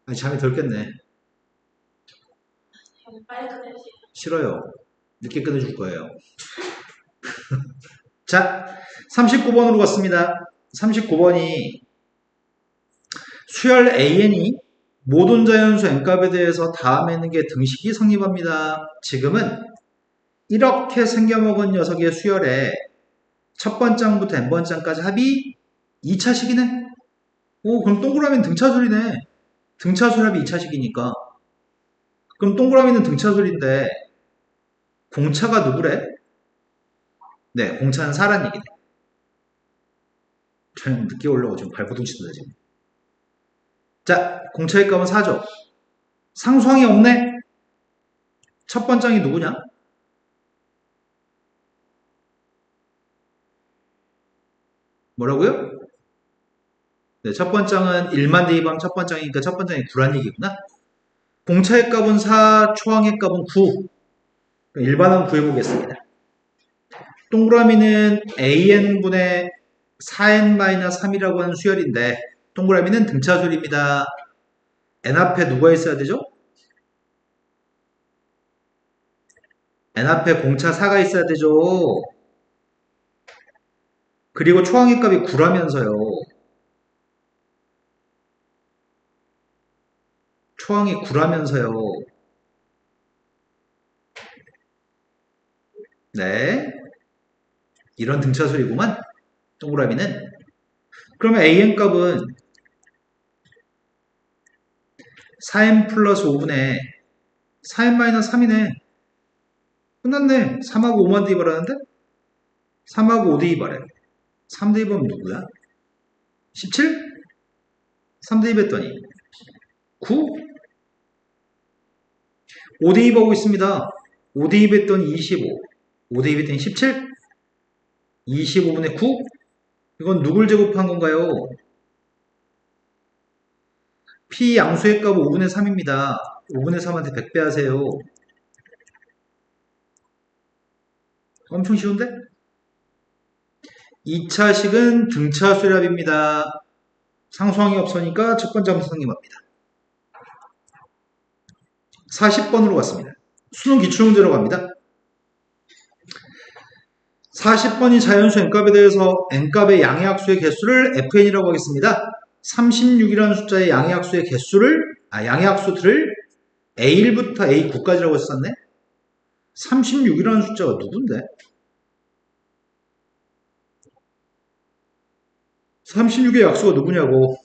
아니, 잠이 덜 깼네. 빨리 끝내주세요. 싫어요. 늦게 끝내줄 거예요. 자, 39번으로 갔습니다. 39번이 수열 AN이 모든 자연수 n값에 대해서 다음에 있는 게 등식이 성립합니다. 지금은 이렇게 생겨먹은 녀석의 수열에 첫 번장부터 n번장까지 합이 2차식이네. 오, 그럼 동그라미는 등차솔이네. 등차솔 합이 2차식이니까. 그럼 동그라미는 등차솔인데 공차가 누구래? 네, 공차는 4란 얘기네. 좀 늦게 올라오고 지금 발버둥 치는데 지금. 자, 공차의 값은 4죠. 상수항이 없네. 첫 번장이 누구냐? 뭐라고요? 네, 첫 번장은 1만 대입하면 첫 번장이니까 첫 번장이 9란 얘기구나. 공차의 값은 4, 초항의 값은 9. 일반항 구해보겠습니다. 동그라미는 AN분의 4N-3이라고 하는 수열인데 동그라미는 등차수열입니다. N 앞에 누가 있어야 되죠? N 앞에 공차 4가 있어야 되죠. 그리고 초항의 값이 9라면서요. 초항이 9라면서요. 네. 이런 등차수열이구만. 동그라미는. 그러면 AN 값은 4n 플러스 5분의 4n 마이너스 3이네. 끝났네. 3하고 5만 대입하라는데? 3하고 5 대입하래. 3 대입하면 누구야? 17? 3 대입했더니 9? 5 대입하고 있습니다. 5 대입했더니 25. 5 대입했더니 17? 25분의 9? 이건 누굴 제곱한 건가요? P 양수의 값은 5분의 3입니다. 5분의 3한테 100배 하세요. 엄청 쉬운데? 2차식은 등차수랍입니다. 상수항이 없으니까 첫 번째 함수 성립합니다. 40번으로 갔습니다. 수능 기출문제로 갑니다. 40번이 자연수 n값에 대해서 n값의 양의학수의 개수를 fn이라고 하겠습니다. 36이라는 숫자의 양의학수의 개수를 양의학수들을 a1부터 a9까지라고 썼네. 36이라는 숫자가 누군데? 36의 약수가 누구냐고.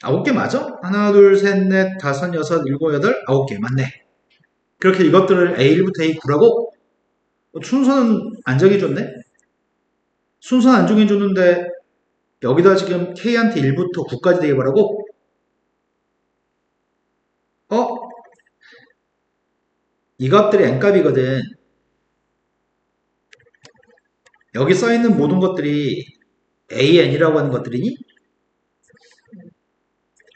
9개 맞아? 하나, 둘, 셋, 넷, 다섯, 여섯, 일곱, 여덟, 9개 맞네. 그렇게 이것들을 A1부터 A9라고 순서는 안 정해줬네? 순서는 안 정해줬는데 여기다 지금 K한테 1부터 9까지 대입하라고? 어? 이 값들이 N값이거든. 여기 써있는 모든 것들이 AN이라고 하는 것들이니?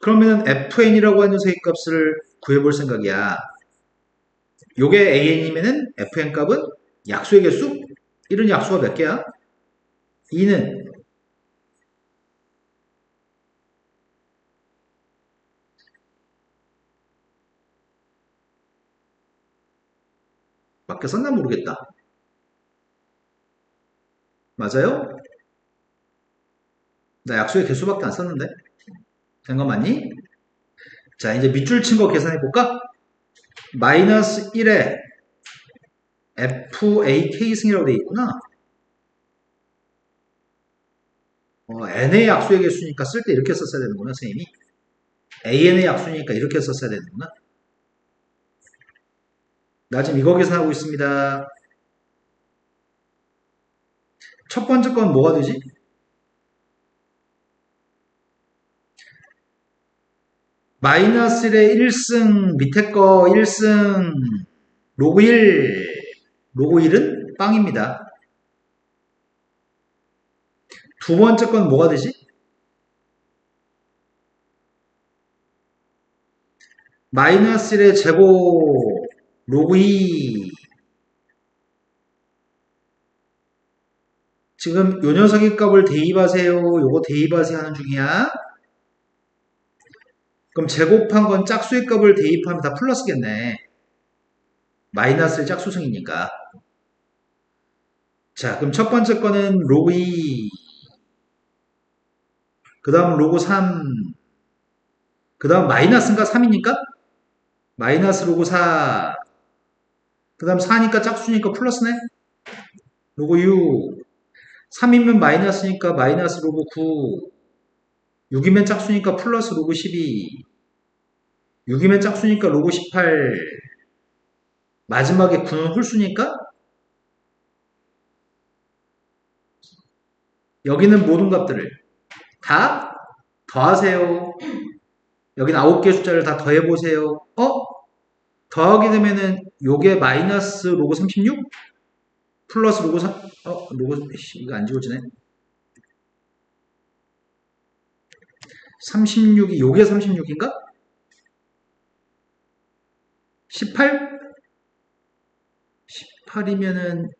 그러면 FN이라고 하는 녀석의 값을 구해볼 생각이야. 요게 AN이면은 FN 값은 약수의 개수? 이런 약수가 몇 개야? 2는 밖에 썼나 모르겠다. 맞아요? 나 약수의 개수밖에 안 썼는데? 된 거 맞니? 자, 이제 밑줄 친 거 계산해 볼까? 마이너스 1에 FAK 승이라고 되어 있구나. n의 약수의 개수니까 쓸 때 이렇게 썼어야 되는구나, 선생님이. an의 약수니까 이렇게 썼어야 되는구나. 나 지금 이거 계산하고 있습니다. 첫 번째 건 뭐가 되지? 마이너스 1의 1승, 밑에 거 1승, 로그 1, 로그 1은 빵입니다. 두 번째 건 뭐가 되지? 마이너스 1의 제곱, 로그 2. 지금 요 녀석의 값을 대입하세요. 요거 대입하세요 하는 중이야. 그럼 제곱한 건 짝수의 값을 대입하면 다 플러스겠네. 마이너스의 짝수승이니까. 자, 그럼 첫 번째 거는 로그 2, 그 다음 로그 3, 그 다음 마이너스인가 3이니까? 마이너스 로그 4, 그 다음 4니까 짝수니까 플러스네? 로그 6, 3이면 마이너스니까 마이너스 로그 9, 6이면 짝수니까 플러스 로그 12, 6이면 짝수니까 로그 18, 마지막에 9는 홀수니까 여기는 모든 값들을 다 더하세요. 여기는 9개 숫자를 다 더해보세요. 더하게 되면은 요게 마이너스 로그 36? 플러스 로그 3, 로그, 이거 안 지워지네. 36이 요게 36인가? 18? 18이면은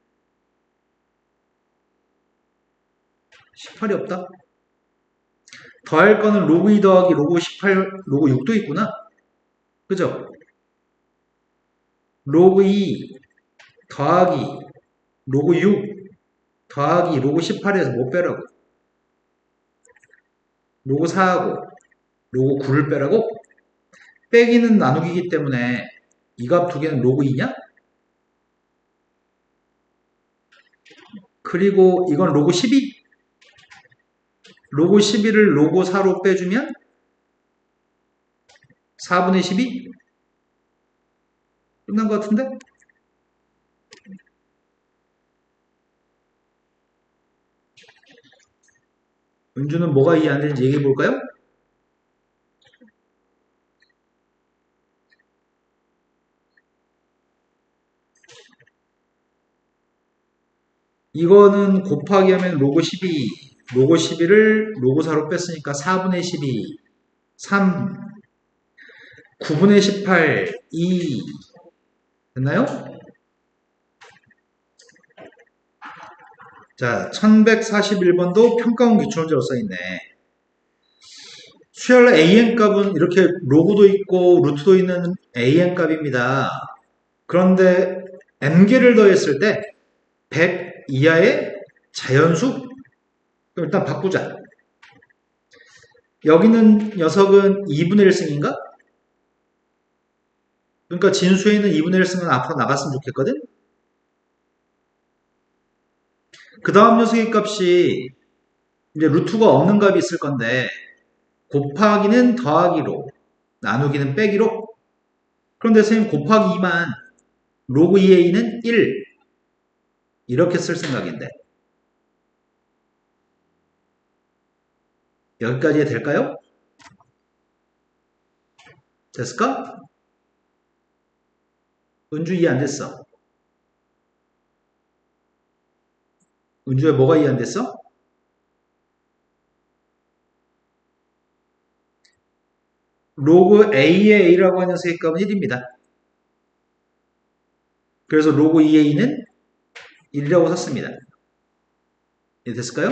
18이 없다. 더할 거는 로그 2 더하기 로그 18, 로그 6도 있구나. 그죠? 로그 2 더하기 로그 6 더하기 로그 18에서 못 빼라고. 로그 4하고 로그 9를 빼라고? 빼기는 나누기이기 때문에 이 값 두 개는 로그 2냐? 그리고 이건 로그 12? 로그 12를 로그 4로 빼주면 4분의 12? 끝난 것 같은데? 은주는 뭐가 이해 안 되는지 얘기해 볼까요? 이거는 곱하기 하면 로그 12, 로그 12를 로그 4로 뺐으니까 4분의 12, 3, 9분의 18, 2. 됐나요? 자, 1141번도 평가원 기출문제로 써있네. 수열 AN 값은 이렇게 로그도 있고 루트도 있는 AN 값입니다. 그런데 N개를 더했을 때 100 이하의 자연수? 그럼 일단 바꾸자. 여기는 녀석은 2분의 1승인가? 그러니까 진수에 있는 2분의 1승은 앞으로 나갔으면 좋겠거든? 그 다음 녀석의 값이 이제 루트가 없는 값이 있을 건데 곱하기는 더하기로, 나누기는 빼기로. 그런데 선생님 곱하기 2만 로그 2a는 1 이렇게 쓸 생각인데 여기까지 될까요? 됐을까? 은주 이해 안 됐어? 은주에 뭐가 이해 안 됐어? 로그 a의 a라고 하는 녀석의 값은 1입니다. 그래서 로그 2a는 1이라고 샀습니다. 이해 됐을까요?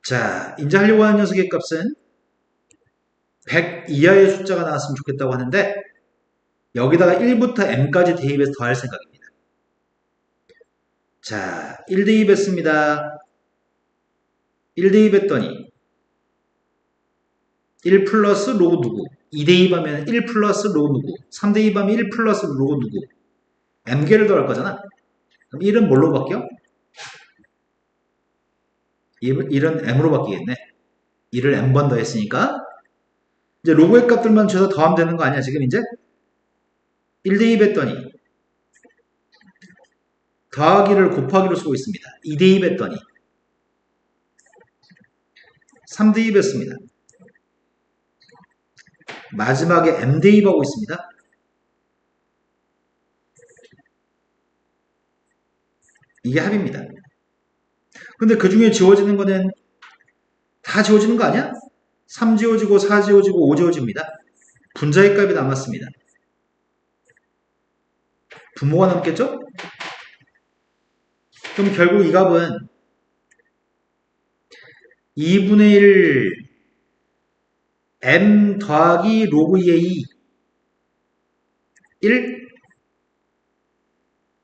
자, 이제 하려고 하는 녀석의 값은 100 이하의 숫자가 나왔으면 좋겠다고 하는데 여기다가 1부터 m까지 대입해서 더할 생각입니다. 자, 1 대입했습니다. 1 대입했더니 1 플러스 로그 누구, 2 대입하면 1 플러스 로그 누구, 3 대입하면 1 플러스 로그 누구, m개를 더할 거잖아. 그럼 1은 뭘로 바뀌어? 1은 m으로 바뀌겠네. 1을 m번 더했으니까 이제 로그의 값들만 줘서 더하면 되는 거 아니야 지금 이제? 1 대입했더니 더하기를 곱하기로 쓰고 있습니다. 2 대입했더니 3 대입했습니다. 마지막에 m 대입하고 있습니다. 이게 합입니다. 근데 그 중에 지워지는 거는 다 지워지는 거 아니야? 3 지워지고 4 지워지고 5 지워집니다. 분자의 값이 남았습니다. 분모가 남겠죠? 그럼 결국 이 값은 2분의 1 m 더하기 로그 2의 1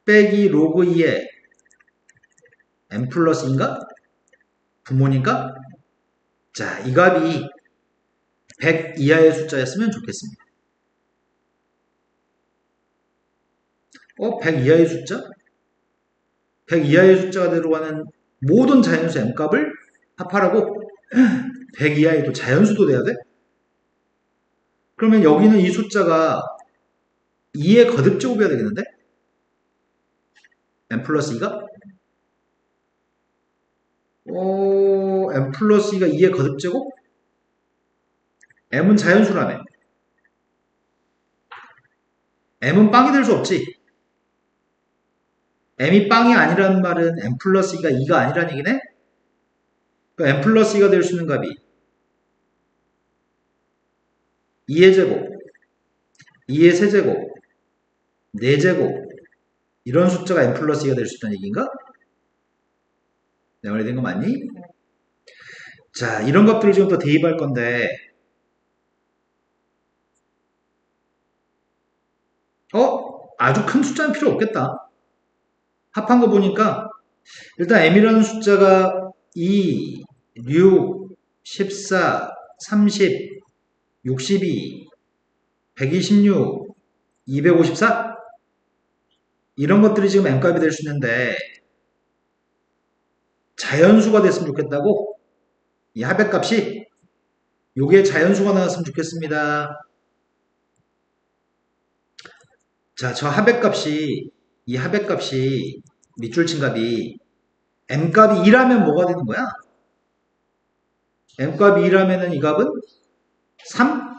빼기 로그 2의 m 플러스 2인가? 분모니까? 자, 이 값이 100 이하의 숫자였으면 좋겠습니다. 100 이하의 숫자? 100 이하의 숫자가 들어가는 모든 자연수 m값을 합하라고? 100 이하에도 자연수도 돼야 돼? 그러면 여기는 이 숫자가 2의 거듭제곱이어야 되겠는데? m 플러스 2가? m 플러스 2가 2의 거듭제곱? m은 자연수라며. m은 빵이 될 수 없지. m이 빵이 아니라는 말은 m 플러스 2가 2가 아니라는 얘기네? 그러니까 m 플러스 2가 될 수 있는 값이 2의 제곱, 2의 세제곱, 4제곱 이런 숫자가 m 플러스 2가 될 수 있다는 얘기인가? 내 말이 된 거 맞니? 자, 이런 것들을 지금 또 대입할 건데 아주 큰 숫자는 필요 없겠다. 합한 거 보니까 일단 m이라는 숫자가 2, 6, 14, 30, 62, 126, 254 이런 것들이 지금 m값이 될 수 있는데 자연수가 됐으면 좋겠다고? 이 합의값이 요게 자연수가 나왔으면 좋겠습니다. 자, 저 합의값이 이 합의값이 밑줄 친 값이 m값이 2라면 뭐가 되는 거야? m값이 2라면은 이 값은 3?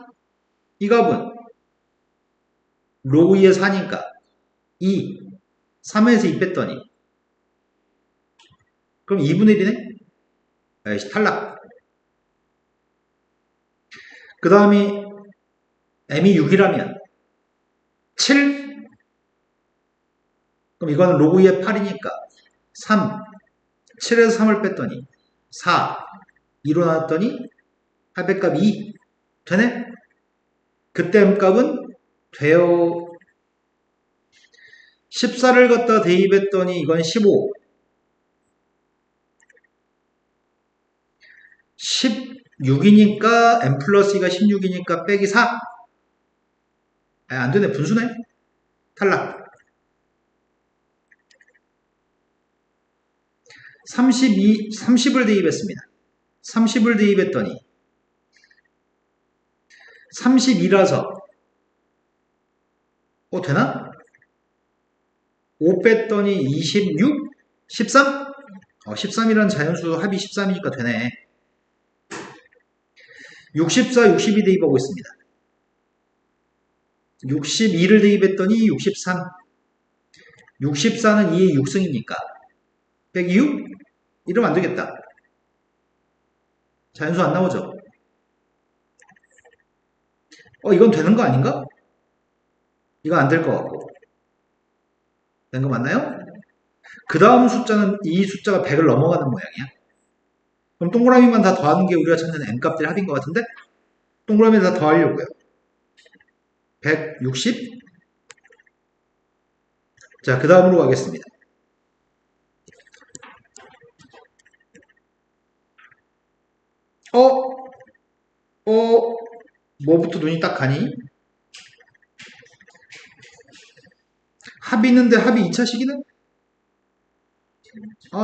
이 값은 로그 2의 4니까 2, 3에서 2 뺐더니 그럼 2분의 1이네? 에이씨, 탈락. 그 다음에 m이 6이라면 7? 그럼 이거는 로그 2의 8이니까 3, 7에서 3을 뺐더니 4, 2로 나왔더니 합의값 2 되네? 그때 m값은 돼요. 14를 갖다 대입했더니 이건 15, 16이니까 m 플러스 2가 16이니까 빼기 4. 안 되네. 분수네. 탈락. 30을 대입했습니다. 30을 대입했더니 32라서 되나? 5 뺐더니 26? 13? 13이라는 자연수 합이 13이니까 되네. 64, 62 대입하고 있습니다. 62를 대입했더니 63. 64는 2의 6승이니까. 빼기 6? 이러면 안 되겠다. 자연수 안 나오죠? 이건 되는 거 아닌가? 이거 안 될 것 같고. 된 거 맞나요? 그 다음 숫자는 이 숫자가 100을 넘어가는 모양이야. 그럼 동그라미만 다 더하는 게 우리가 찾는 n값들의 합인 것 같은데? 동그라미 다 더하려고요. 160. 자, 그 다음으로 가겠습니다. 뭐부터 눈이 딱 가니? 합이 있는데 합이 2차식이네?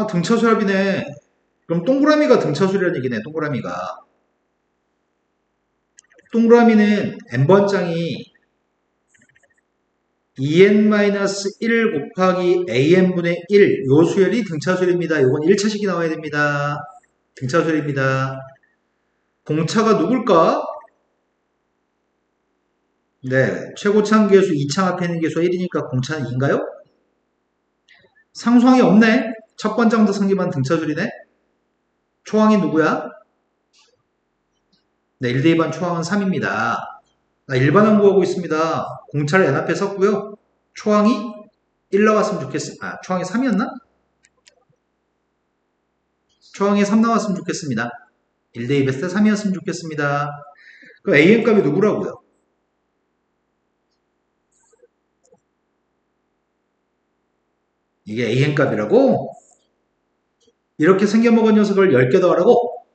등차수 합이네. 그럼 동그라미가 등차수라는 얘기네, 동그라미가. 동그라미는 n번장이 2n-1 곱하기 an분의 1, 요 수열이 등차수열입니다. 요건 1차식이 나와야 됩니다. 등차수열입니다. 공차가 누굴까? 네, 최고차항 계수 2창 앞에 있는 계수가 1이니까 공차는 2인가요? 상수항이 없네. 첫 번째부터 상기만 등차수열이네. 초항이 누구야? 네, 1대2반 초항은 3입니다. 일반항 구하고 있습니다. 공차를 n 앞에 썼고요. 초항이 1 나왔으면 좋겠습니다. 초항이 3이었나? 초항이 3 나왔으면 좋겠습니다. 1대2 했을 때 3이었으면 좋겠습니다. 그럼 an 값이 누구라고요? 이게 an 값이라고? 이렇게 생겨먹은 녀석을 10개 더하라고?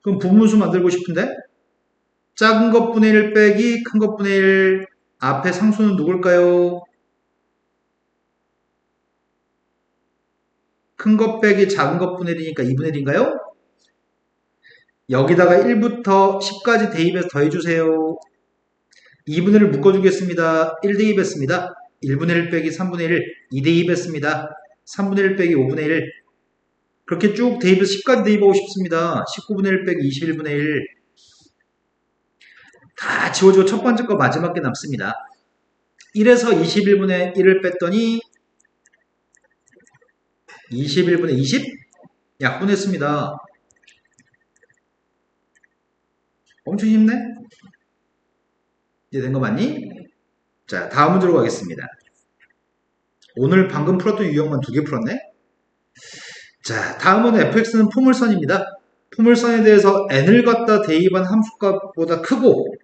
그럼 부분수 만들고 싶은데? 작은 것분의 1 빼기 큰 것분의 1 앞에 상수는 누굴까요? 큰 것 빼기 작은 것분의 1이니까 2분의 1인가요? 여기다가 1부터 10까지 대입해서 더해주세요. 2분의 1을 묶어주겠습니다. 1 대입했습니다. 1분의 1 빼기 3분의 1, 2 대입했습니다. 3분의 1 빼기 5분의 1. 그렇게 쭉 대입해서 10까지 대입하고 싶습니다. 19분의 1 빼기 21분의 1. 다 지워지고 첫 번째 거 마지막 게 남습니다. 1에서 21분의 1을 뺐더니 21분의 20? 약분했습니다. 엄청 쉽네? 이제 된 거 맞니? 자, 다음 문제로 가겠습니다. 오늘 방금 풀었던 유형만 2개 풀었네? 자, 다음은 fx는 포물선입니다. 포물선에 대해서 n을 갖다 대입한 함수값보다 크고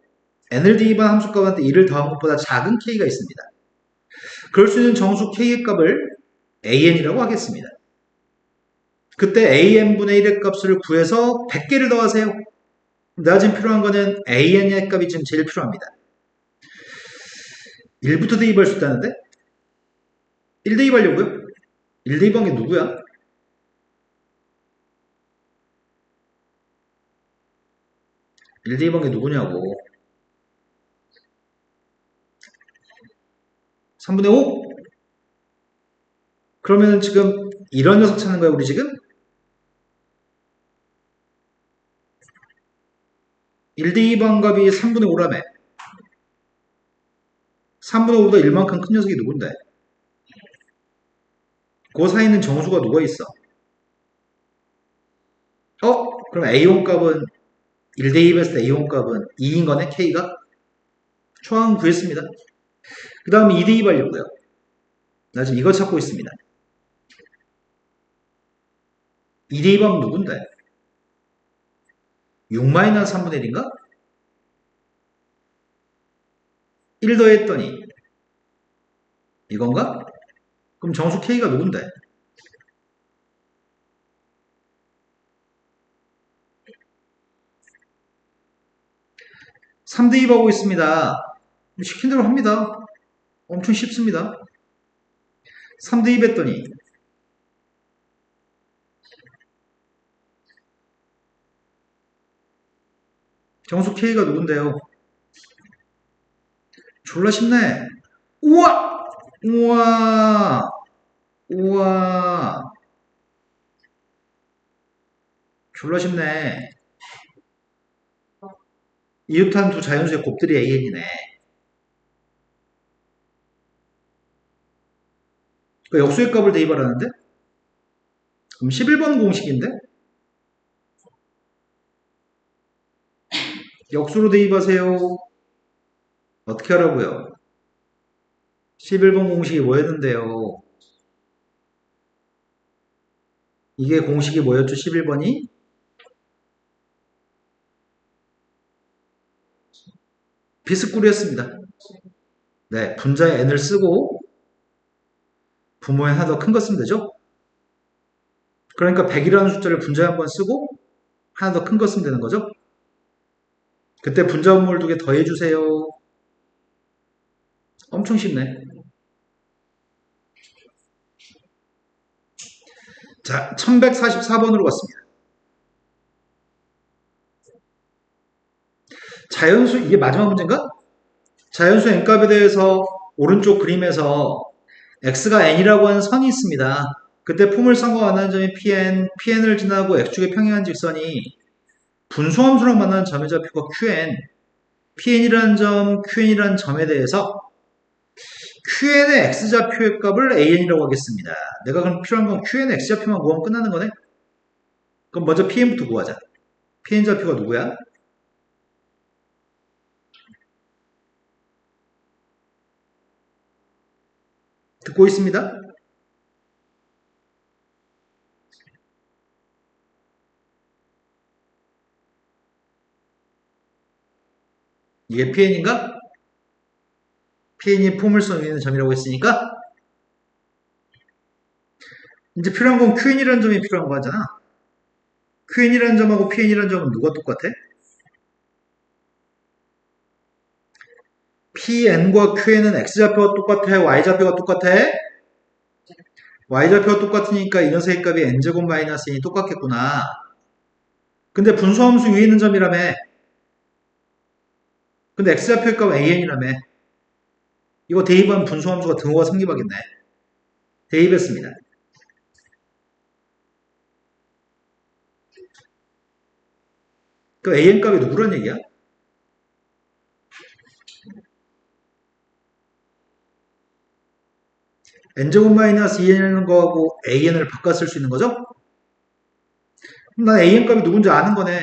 n을 대입한 함수값한테 1을 더한 것보다 작은 k가 있습니다. 그럴 수 있는 정수 k의 값을 an이라고 하겠습니다. 그때 an분의 1의 값을 구해서 100개를 더하세요. 내가 지금 필요한 거는 an의 값이 지금 제일 필요합니다. 1부터 대입할 수 있다는데? 1 대입하려고요? 1 대입한 게 누구야? 1 대입한 게 누구냐고. 3분의 5? 그러면 지금 이런 녀석 찾는 거야, 우리 지금? 1 대입한 값이 3분의 5라며. 3분의 5보다 1만큼 큰 녀석이 누군데? 그 사이에 있는 정수가 누가 있어? 그럼 A1 값은 1 대입했을 때 A1 값은 2인 거네, K가? 초항 구했습니다. 그 다음에 2 대입하려고요. 나 지금 이거 찾고 있습니다. 2 대입하면 누군데? 6-3분의 1인가? 1 더했더니 이건가? 그럼 정수 K가 누군데? 3 대입하고 있습니다. 시킨 대로 합니다. 엄청 쉽습니다. 3 대입했더니 정수 K가 누군데요? 졸라 쉽네. 우와! 우와! 우와! 졸라 쉽네. 이웃한 두 자연수의 곱들이 AN이네. 그 역수의 값을 대입하라는데? 그럼 11번 공식인데? 역수로 대입하세요. 어떻게 하라고요? 11번 공식이 뭐였는데요? 이게 공식이 뭐였죠? 11번이? 비스꾸리였습니다. 네, 분자에 n을 쓰고 분모에 하나 더 큰 거 쓰면 되죠? 그러니까 100이라는 숫자를 분자에 한번 쓰고 하나 더 큰 거 쓰면 되는 거죠? 그때 분자 분모를 두 개 더해주세요. 엄청 쉽네. 자, 1144번으로 갔습니다. 자연수, 이게 마지막 문제인가? 자연수 n값에 대해서 오른쪽 그림에서 x가 n이라고 하는 선이 있습니다. 그때 포물선과 만나는 점이 pn을 지나고 x축에 평행한 직선이 분소함수랑 만나는 점의 좌표가 qn, pn이라는 점, qn이라는 점에 대해서 qn의 x좌표의 값을 an이라고 하겠습니다. 내가 그럼 필요한 건 qn의 x좌표만 구하면 끝나는 거네? 그럼 먼저 pn부터 구하자. pn 좌표가 누구야? 듣고 있습니다. 이게 pn인가? pn이 포물선 위에 있는 점이라고 했으니까 이제 필요한 건 qn이라는 점이 필요한 거잖아. qn이라는 점하고 pn이라는 점은 누가 똑같아? pn과 qn은 x좌표가 똑같아? y좌표가 똑같아? y좌표가 똑같으니까 이 녀석의 값이 n제곱 마이너스 n이 똑같겠구나. 근데 분소함수 위에 있는 점이라며. 근데 x좌표의 값은 an이라며. 이거 대입하면 분소함수가 등호가 성립하겠네. 대입했습니다. 그 an 값이 누구란 얘기야? n제곱 마이너스 2n이라는 거하고 an을 바꿔 쓸 수 있는 거죠? 그럼 난 an 값이 누군지 아는 거네.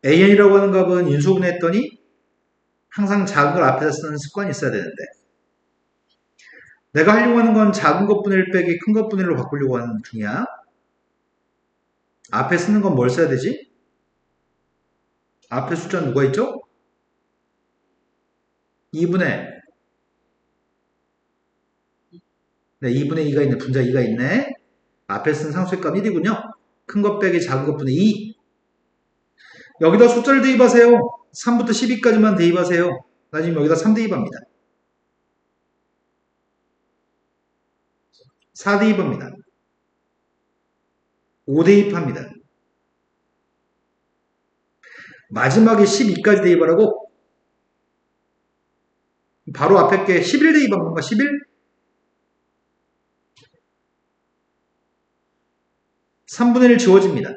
an이라고 하는 값은 인수분해했더니 항상 작은 걸 앞에다 쓰는 습관이 있어야 되는데 내가 하려고 하는 건 작은 것분의 1 빼기 큰 것분의 1로 바꾸려고 하는 중이야. 앞에 쓰는 건 뭘 써야 되지? 앞에 숫자는 누가 있죠? 2분의 네, 2분의 2가 있네. 분자 2가 있네. 앞에 쓴 상수의 값 1이군요. 큰 것 빼기 작은 것분의 2. 여기다 숫자를 대입하세요. 3부터 12까지만 대입하세요. 나 지금 여기다 3 대입합니다. 4 대입합니다. 5 대입합니다. 마지막에 12까지 대입하라고? 바로 앞에 게 11 대입한 건가? 11? 3분의 1 지워집니다.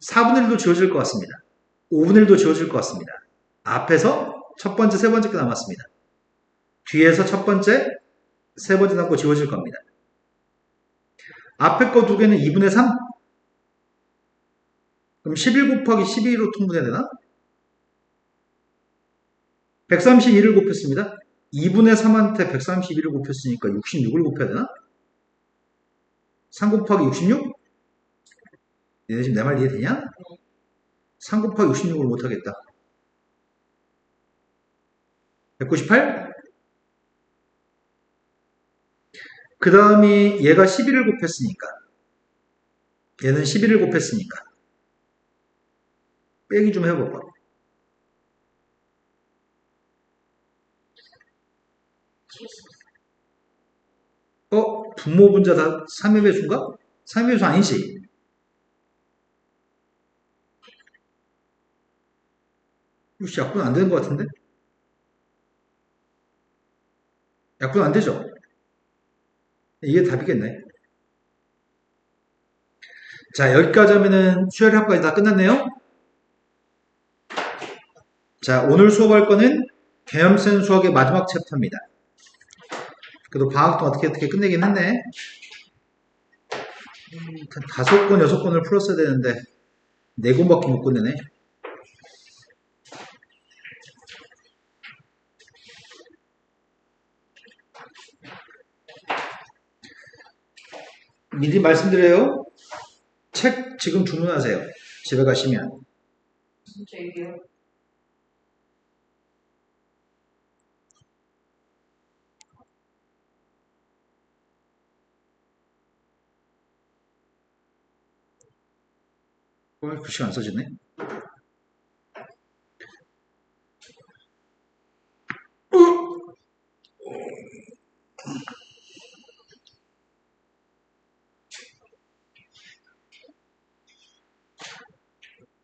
4분의 1도 지워질 것 같습니다. 5분의 1도 지워질 것 같습니다. 앞에서 첫 번째, 세 번째 게 남았습니다. 뒤에서 첫 번째, 세 번째 남고 지워질 겁니다. 앞에 거 두 개는 2분의 3? 그럼 11 곱하기 12로 통분해야 되나? 132를 곱했습니다. 2분의 3한테 132를 곱했으니까 66을 곱해야 되나? 3 곱하기 66? 얘네 지금 내 말 이해되냐? 3 곱하기 66을 못하겠다. 198? 그 다음이 얘가 11을 곱했으니까 얘는 11을 곱했으니까 빼기 좀 해봐봐. 분모 분자 다 3의 배수인가? 3의 배수 아니지? 이거 약분 안 되는 것 같은데? 약분 안 되죠? 이게 답이겠네. 자, 여기까지 하면은 수열합까지 다 끝났네요. 자, 오늘 수업할 거는 개념센 수학의 마지막 챕터입니다. 그래도 방학 동안 어떻게 끝내긴 했네. 한 5권, 6권을 풀었어야 되는데 4권밖에 못 끝내네. 미리 말씀드려요. 책 지금 주문하세요. 집에 가시면. 진짜 이게요? 글씨가 안 써지네.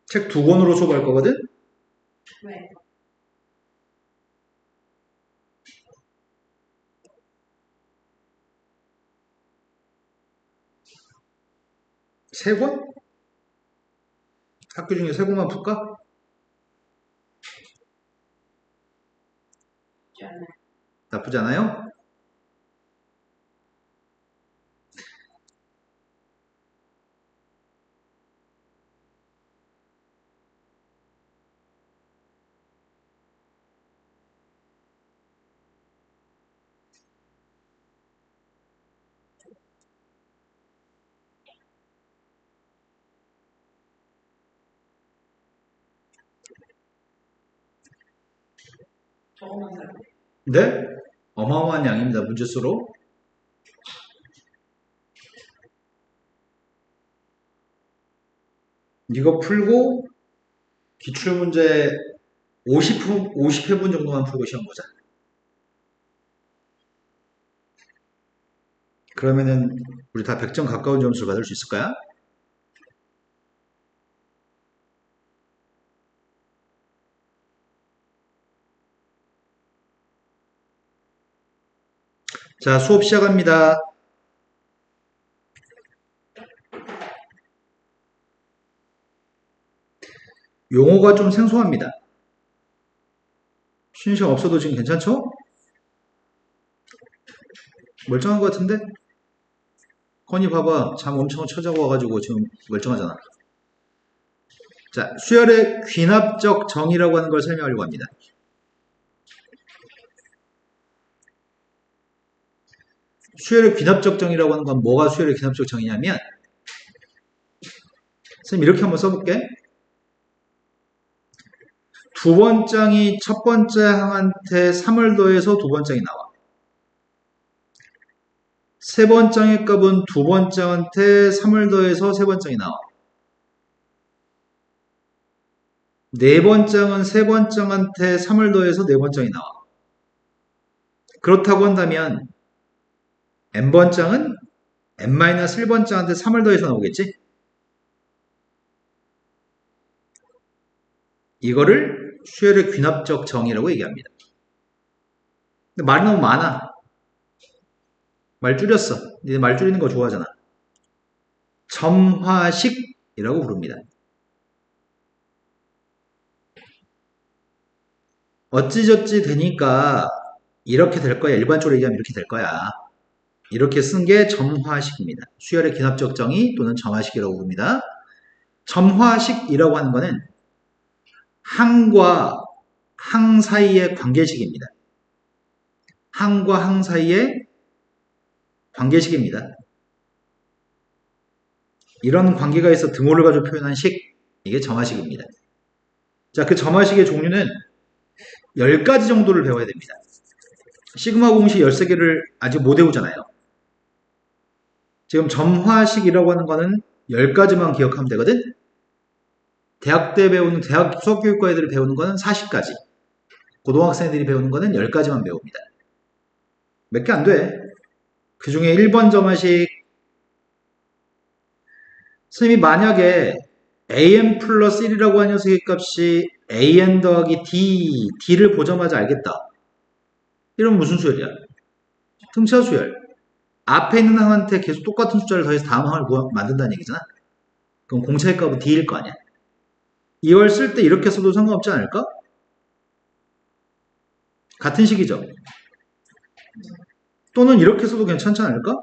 책 2권으로 수업할 거거든? 왜? 세 권? 학교 중에 3권만 풀까? 쉽지 않아요. 나쁘지 않아요? 저것만 살고. 네? 어마어마한 양입니다. 문제수로. 이거 풀고 기출문제 50회분 정도만 풀고 시험 보자. 그러면은 우리 다 100점 가까운 점수를 받을 수 있을 거야? 자, 수업 시작합니다. 용어가 좀 생소합니다. 쉬는 시간 없어도 지금 괜찮죠? 멀쩡한 것 같은데? 건이 봐봐. 잠 엄청 쳐자고 와가지고 지금 멀쩡하잖아. 자, 수열의 귀납적 정의라고 하는 걸 설명하려고 합니다. 수열의 귀납적 정의라고 하는 건 뭐가 수열의 귀납적 정의냐면 선생님 이렇게 한번 써볼게. 두 번장이 첫 번째 항한테 3을 더해서 두 번장이 나와. 세 번장의 값은 두 번장한테 3을 더해서 세 번장이 나와. 네 번장은 세 번장한테 3을 더해서 네 번장이 나와. 그렇다고 한다면 n번장은 n-1번장한테 3을 더해서 나오겠지? 이거를 수열의 귀납적 정의라고 얘기합니다. 근데 말이 너무 많아. 말 줄였어. 니네 말 줄이는 거 좋아하잖아. 점화식이라고 부릅니다. 어찌저찌 되니까 이렇게 될 거야. 일반적으로 얘기하면 이렇게 될 거야. 이렇게 쓴 게 점화식입니다. 수열의 귀납적 정의 또는 점화식이라고 부릅니다. 점화식이라고 하는 거는 항과 항 사이의 관계식입니다. 항과 항 사이의 관계식입니다. 이런 관계가 있어 등호를 가지고 표현한 식, 이게 점화식입니다. 자, 그 점화식의 종류는 10가지 정도를 배워야 됩니다. 시그마 공식 13개를 아직 못 외우잖아요. 지금 점화식이라고 하는 거는 10가지만 기억하면 되거든? 대학 때 배우는, 대학 수학교육과 애들이 배우는 거는 40가지. 고등학생들이 배우는 거는 10가지만 배웁니다. 몇 개 안 돼. 그 중에 1번 점화식, 선생님이 만약에 an 플러스 1이라고 하는 녀석의 값이 an 더하기 d를 보자마자 알겠다. 이러면 무슨 소리야? 등차 수열. 앞에 있는 항한테 계속 똑같은 숫자를 더해서 다음 항을 만든다는 얘기잖아. 그럼 공차의 값은 D일 거 아니야. 이걸 쓸 때 이렇게 써도 상관없지 않을까? 같은 식이죠. 또는 이렇게 써도 괜찮지 않을까?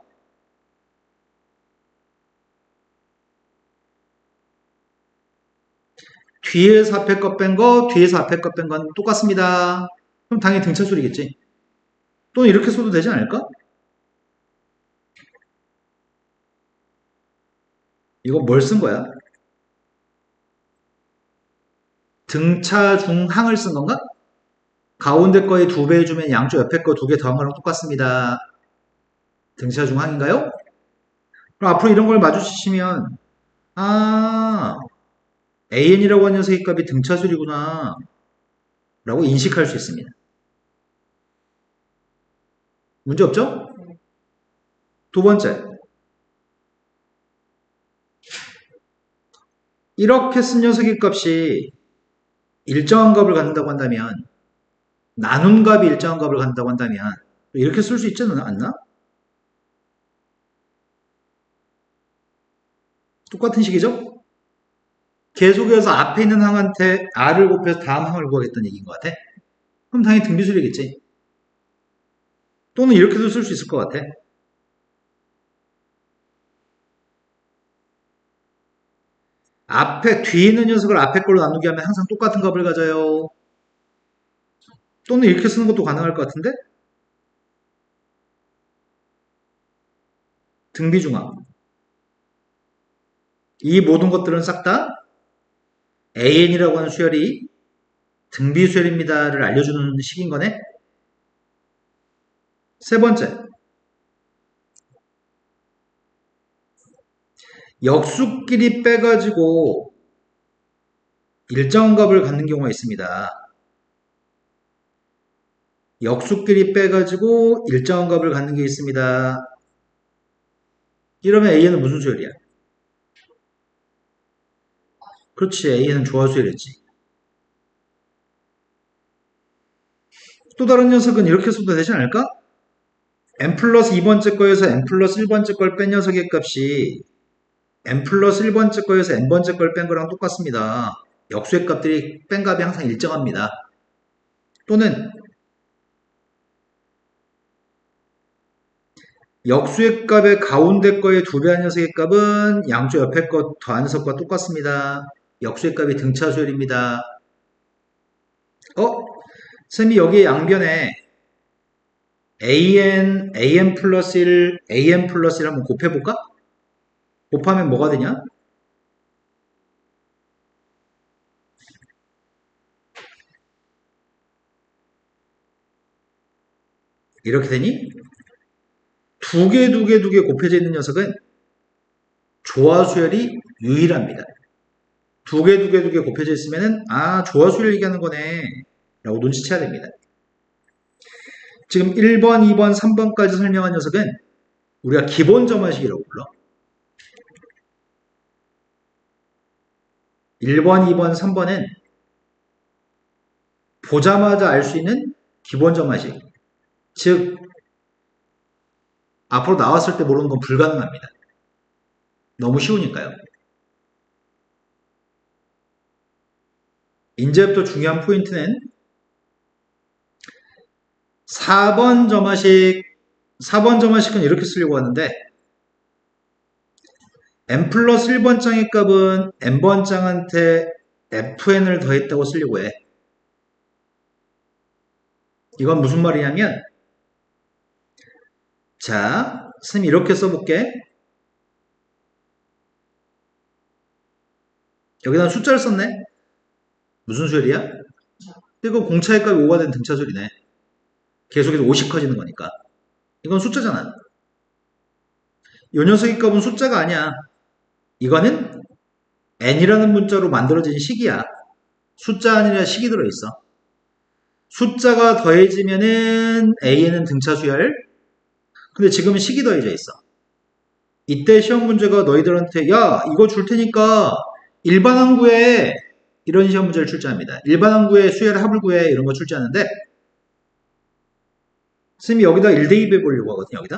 뒤에서 앞에 것 뺀 거, 뒤에서 앞에 것 뺀 건 똑같습니다. 그럼 당연히 등차수열이겠지. 또는 이렇게 써도 되지 않을까? 이거 뭘 쓴 거야? 등차 중항을 쓴 건가? 가운데 거에 2배 해주면 양쪽 옆에 거 2개 더한 거랑 똑같습니다. 등차 중항인가요? 그럼 앞으로 이런 걸 마주치시면 아 AN이라고 하는 녀석의 값이 등차수열이구나 라고 인식할 수 있습니다. 문제 없죠? 두 번째, 이렇게 쓴 녀석의 값이 일정한 값을 갖는다고 한다면, 나눈 값이 일정한 값을 갖는다고 한다면 이렇게 쓸 수 있지 않나? 똑같은 식이죠? 계속해서 앞에 있는 항한테 R을 곱해서 다음 항을 구하겠다는 얘기인 것 같아. 그럼 당연히 등비수열이겠지. 또는 이렇게도 쓸 수 있을 것 같아. 뒤에 있는 녀석을 앞에 걸로 나누게 하면 항상 똑같은 값을 가져요. 또는 이렇게 쓰는 것도 가능할 것 같은데? 등비중항. 이 모든 것들은 싹 다 AN이라고 하는 수열이 등비수열입니다를 알려주는 식인 거네. 세 번째, 역수끼리 빼가지고 일정한 값을 갖는 경우가 있습니다. 역수끼리 빼가지고 일정한 값을 갖는 게 있습니다. 이러면 A는 무슨 수열이야? 그렇지, A는 조화수열이지. 또 다른 녀석은 이렇게 써도 되지 않을까? n 플러스 2번째 거에서 n 플러스 1번째 걸 뺀 녀석의 값이 n 플러스 1번째 거에서 n번째 걸 뺀 거랑 똑같습니다. 역수의 값들이 뺀 값이 항상 일정합니다. 또는 역수의 값의 가운데 거의 2배 한 녀석의 값은 양쪽 옆에 거 더한 녀석과 똑같습니다. 역수의 값이 등차수열입니다. 쌤이 여기 양변에 an 플러스 1, an 플러스 1 한번 곱해볼까? 곱하면 뭐가 되냐? 이렇게 되니? 두 개 곱해져 있는 녀석은 조화수열이 유일합니다. 두 개 곱해져 있으면은 조화수열 얘기하는 거네 라고 눈치채야 됩니다. 지금 1번, 2번, 3번까지 설명한 녀석은 우리가 기본 점화식이라고 불러. 1번, 2번, 3번은 보자마자 알 수 있는 기본 점화식. 즉 앞으로 나왔을 때 모르는 건 불가능합니다. 너무 쉬우니까요. 이제부터 중요한 포인트는 4번 점화식은 이렇게 쓰려고 하는데 n 플러스 1번 짱의 값은 n번 짱한테 fn을 더했다고 쓰려고 해. 이건 무슨 말이냐면 자, 선생님 이렇게 써볼게. 여기다 숫자를 썼네. 무슨 수열이야? 이거 공차의 값이 5가 된 등차수열이네. 계속해서 50 커지는 거니까. 이건 숫자잖아. 요 녀석의 값은 숫자가 아니야. 이거는 n이라는 문자로 만들어진 식이야. 숫자 아니라 식이 들어있어. 숫자가 더해지면은 a는 등차수열. 근데 지금은 식이 더해져 있어. 이때 시험 문제가 너희들한테 야 이거 줄 테니까 일반항 구해 이런 시험 문제를 출제합니다. 일반항 구해 수열 합을 구해 이런 거 출제하는데 선생님이 여기다 1대2 해보려고 하거든요. 여기다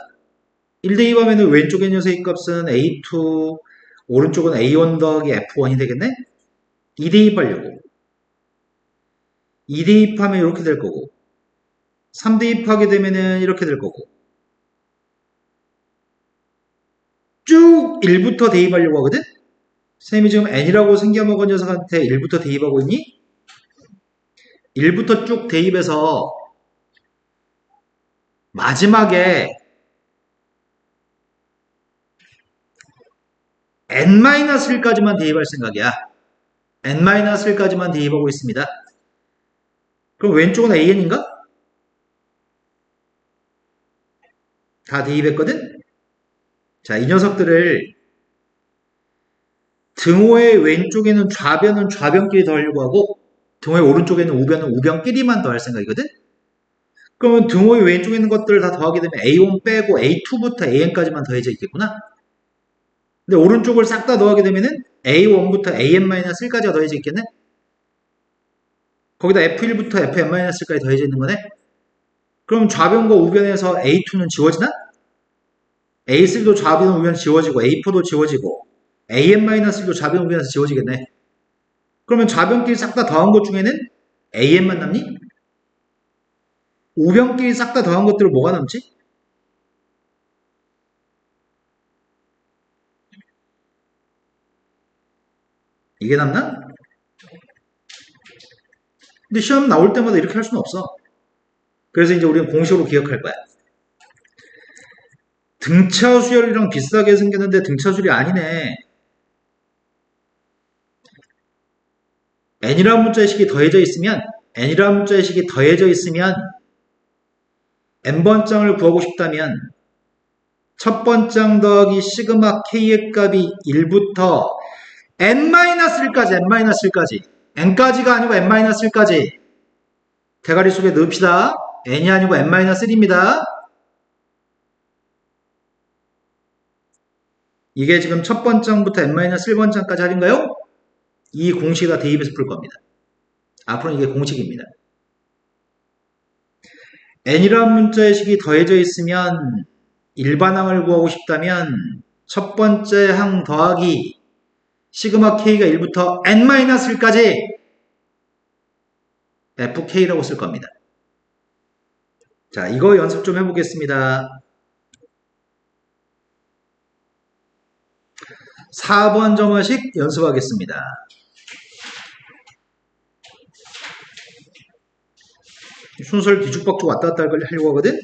1대2 하면은 왼쪽에 있는 녀석의 값은 A2, 오른쪽은 A1 더하기 F1이 되겠네? 2대2 하려고 2대2 하면 이렇게 될 거고 3대2 하게 되면은 이렇게 될 거고 쭉 1부터 대입하려고 하거든? 선생님이 지금 n이라고 생겨먹은 녀석한테 1부터 대입하고 있니? 1부터 쭉 대입해서 마지막에 n-1까지만 대입할 생각이야. n-1까지만 대입하고 있습니다. 그럼 왼쪽은 an인가? 다 대입했거든? 자, 이 녀석들을 등호의 왼쪽에는 좌변은 좌변끼리 더하려고 하고 등호의 오른쪽에는 우변은 우변끼리만 더할 생각이거든? 그러면 등호의 왼쪽에 있는 것들을 다 더하게 되면 A1 빼고 A2부터 AN까지만 더해져 있겠구나? 근데 오른쪽을 싹 다 더하게 되면은 A1부터 AN-1까지가 더해져 있겠네? 거기다 F1부터 FN-까지 더해져 있는 거네? 그럼 좌변과 우변에서 A2는 지워지나? A3도 좌변 우변 지워지고 A4도 지워지고 AN-1도 좌변 우변에서 지워지겠네. 그러면 좌변끼리 싹 다 더한 것 중에는 AN만 남니? 우변끼리 싹 다 더한 것들은 뭐가 남지? 이게 남나? 근데 시험 나올 때마다 이렇게 할 수는 없어. 그래서 이제 우리는 공식으로 기억할 거야. 등차 수열이랑 비슷하게 생겼는데 등차 수열이 아니네. n이라는 문자의 식이 더해져 있으면 n이라는 문자의 식이 더해져 있으면 n번장을 구하고 싶다면 첫 번장 더하기 시그마 k의 값이 1부터 n-1까지 n-1까지 n까지가 아니고 n-1까지 대가리 속에 넣읍시다. n이 아니고 n-1입니다. 이게 지금 첫 번장부터 n-1번장까지 할인가요? 이 공식에다 대입해서 풀 겁니다. 앞으로는 이게 공식입니다. n이라는 문자의 식이 더해져 있으면 일반항을 구하고 싶다면 첫 번째 항 더하기 시그마 k가 1부터 n-1까지 fk라고 쓸 겁니다. 자, 이거 연습 좀 해보겠습니다. 4번 점화식 연습하겠습니다. 순서를 뒤죽박죽 왔다 갔다 하려고 하거든?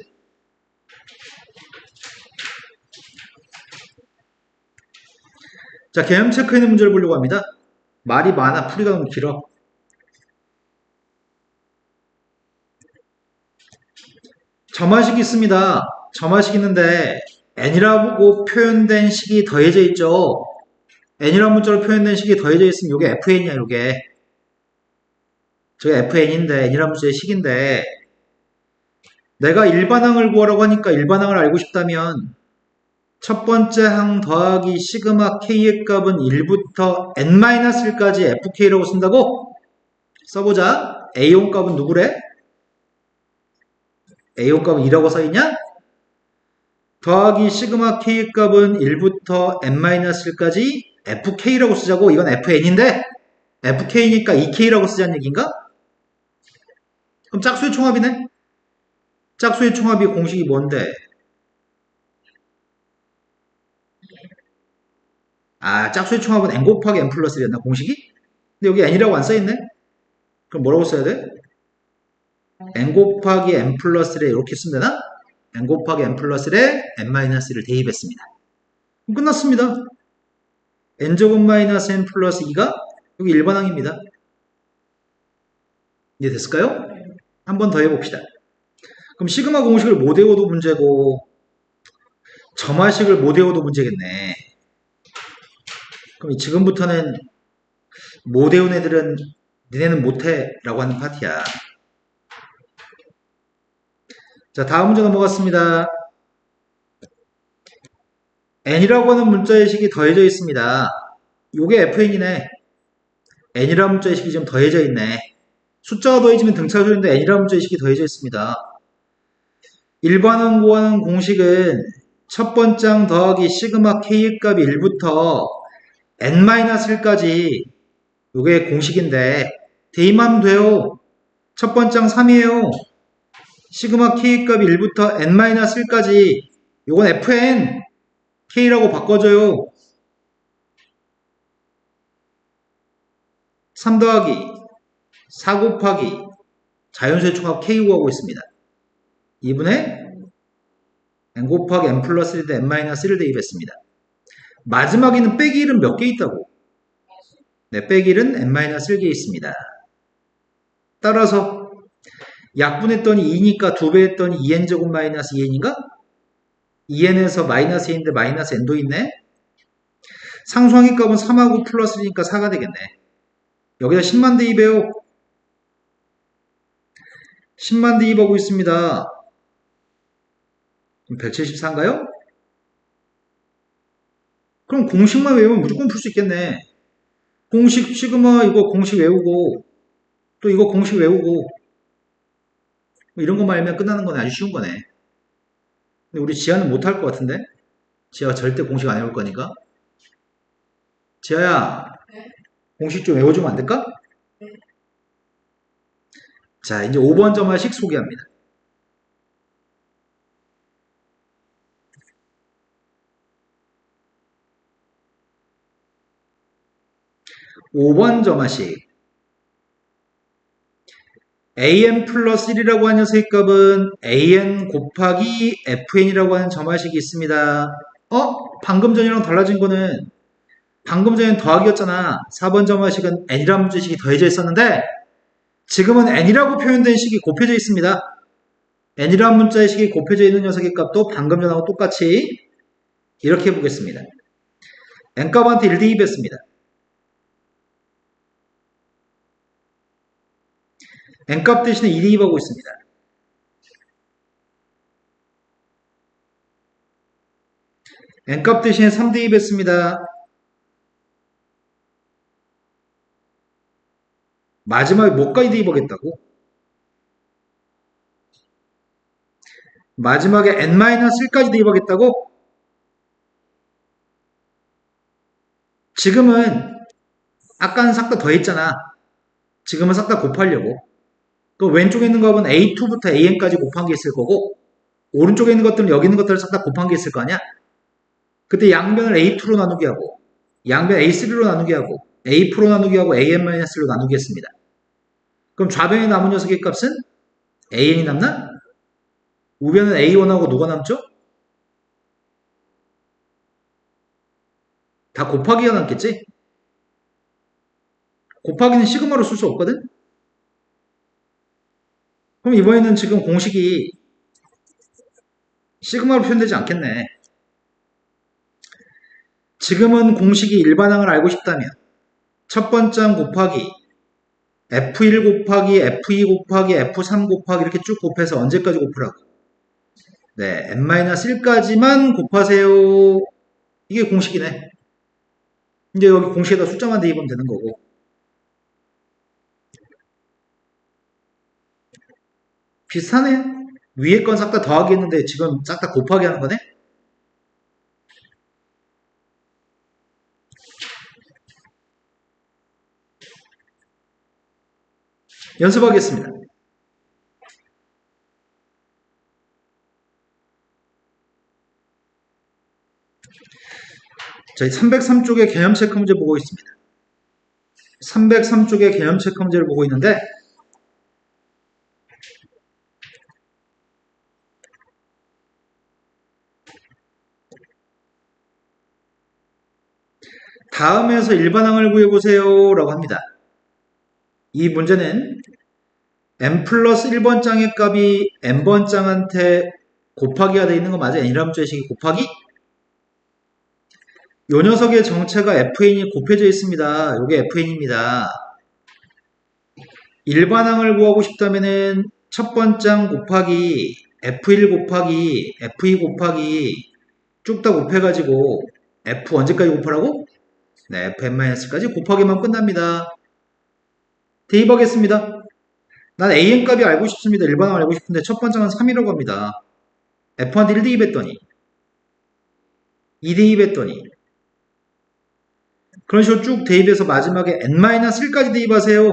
자, 개념 체크해있는 문제를 보려고 합니다. 말이 많아, 풀이가 너무 길어. 점화식이 있습니다. 점화식이 있는데 n이라고 표현된 식이 더해져 있죠. n이라는 문자로 표현된 식이 더해져 있으면 이게 fn이야, 이게. 저게 fn인데 n이라는 문자의 식인데 내가 일반항을 구하라고 하니까 일반항을 알고 싶다면 첫 번째 항 더하기 시그마 k의 값은 1부터 n-1까지 fk라고 쓴다고? 써보자. a1 값은 누구래? a1 값은 2라고 써있냐? 더하기 시그마 k의 값은 1부터 n-1까지 fk라고 쓰자고. 이건 fn인데 fk니까 2k라고 쓰자는 얘기인가? 그럼 짝수의 총합이네? 짝수의 총합이 공식이 뭔데? 아, 짝수의 총합은 n 곱하기 n 플러스 1이었나 공식이? 근데 여기 n이라고 안 써있네? 그럼 뭐라고 써야 돼? n 곱하기 n 플러스 1에 이렇게 쓰면 되나? n 곱하기 n 플러스 1에 n-1을 대입했습니다. 그럼 끝났습니다. n제곱 마이너스 n 플러스 2가 여기 일반항입니다. 이해 됐을까요? 한 번 더 해봅시다. 그럼 시그마 공식을 못 외워도 문제고 점화식을 못 외워도 문제겠네. 그럼 지금부터는 못 외운 애들은 니네는 못해 라고 하는 파티야. 자, 다음 문제 넘어갔습니다. n이라고 하는 문자의 식이 더해져 있습니다. 요게 fn이네. n이라는 문자의 식이 지금 더해져 있네. 숫자가 더해지면 등차수인데 n이라는 문자의 식이 더해져 있습니다. 일반항 구하는 공식은 첫 번장 더하기 시그마 K 값이 1부터 n-1까지 요게 공식인데 대입하면 돼요. 첫 번장 3이에요. 시그마 K 값이 1부터 n-1까지 요건 fn K라고 바꿔줘요. 3 더하기 4 곱하기 자연수의 총합 K 구하고 있습니다. 2분의 n 곱하기 n 플러스 1대 n-1을 대입했습니다. 마지막에는 빼기 1은 몇 개 있다고? 네, 빼기 1은 n-1개 있습니다. 따라서 약분했더니 2니까 2배 했더니 2n제곱 마이너스 2n인가? 2n에서 마이너스 2인데 마이너스 n도 있네? 상수항의 값은 3하고 플러스 1이니까 4가 되겠네. 여기다 10만 대입해요. 10만 대입하고 있습니다. 174인가요? 그럼 공식만 외우면 무조건 풀 수 있겠네. 공식 시그마 이거 공식 외우고 또 이거 공식 외우고 뭐 이런 것만 알면 끝나는 거네. 아주 쉬운 거네. 근데 우리 지아는 못할 것 같은데? 지아가 절대 공식 안 외울 거니까. 지아야, 네? 공식 좀 외워주면 안 될까? 네. 자, 이제 5번 점화식 소개합니다. 5번 점화식. an 플러스 1이라고 하는 녀석의 값은 an 곱하기 fn이라고 하는 점화식이 있습니다. 방금 전이랑 달라진 거는 방금 전엔 더하기였잖아. 4번 점화식은 n이라는 문제식이 더해져 있었는데 지금은 n이라고 표현된 식이 곱해져 있습니다. n이라는 문자의 식이 곱해져 있는 녀석의 값도 방금 전하고 똑같이 이렇게 해보겠습니다. n값한테 1 대입했습니다. n값 대신에 2 대입하고 있습니다. n값 대신에 3 대입했습니다. 마지막에 뭐까지 대입하겠다고? 마지막에 n-1까지 대입하겠다고? 지금은 아까는 싹 다 더했잖아. 지금은 싹 다 곱하려고. 그 왼쪽에 있는 값은 a2부터 an까지 곱한 게 있을 거고 오른쪽에 있는 것들은 여기 있는 것들을 싹 다 곱한 게 있을 거 아니야? 그때 양변을 a2로 나누게 하고 양변 a3로 나누게 하고 a4로 나누게 하고 an-로 나누게 했습니다. 그럼 좌변에 남은 녀석의 값은 an이 남나? 우변은 a1하고 누가 남죠? 다 곱하기가 남겠지? 곱하기는 시그마로 쓸 수 없거든? 그럼 이번에는 지금 공식이 시그마로 표현되지 않겠네. 지금은 공식이 일반항을 알고 싶다면 첫 번째 곱하기 F1 곱하기 F2 곱하기 F3 곱하기 이렇게 쭉 곱해서 언제까지 곱으라고? 네, n-1까지만 곱하세요. 이게 공식이네. 이제 여기 공식에다 숫자만 대입하면 되는 거고. 비슷하네. 위에 건 싹 다 더하기 했는데 지금 싹 다 곱하기 하는 거네? 연습하겠습니다. 저희 303쪽의 개념 체크 문제 보고 있습니다. 303쪽의 개념 체크 문제를 보고 있는데 다음에서 일반항을 구해보세요 라고 합니다. 이 문제는 n 플러스 1번 짱의 값이 n번 짱한테 곱하기가 되어 있는 거 맞아요? n이라는 문자의 식이 곱하기? 요 녀석의 정체가 fn이 곱해져 있습니다. 요게 fn입니다. 일반항을 구하고 싶다면은 첫 번째 곱하기 f1 곱하기 f2 곱하기 쭉 다 곱해가지고 f 언제까지 곱하라고? 네, fn-까지 곱하기만 끝납니다. 대입하겠습니다. 난 an 값이 알고 싶습니다. 일반항을 알고 싶은데 첫 번째는 3이라고 합니다. F1한테 1 대입했더니 2 대입했더니 그런 식으로 쭉 대입해서 마지막에 n-1까지 대입하세요.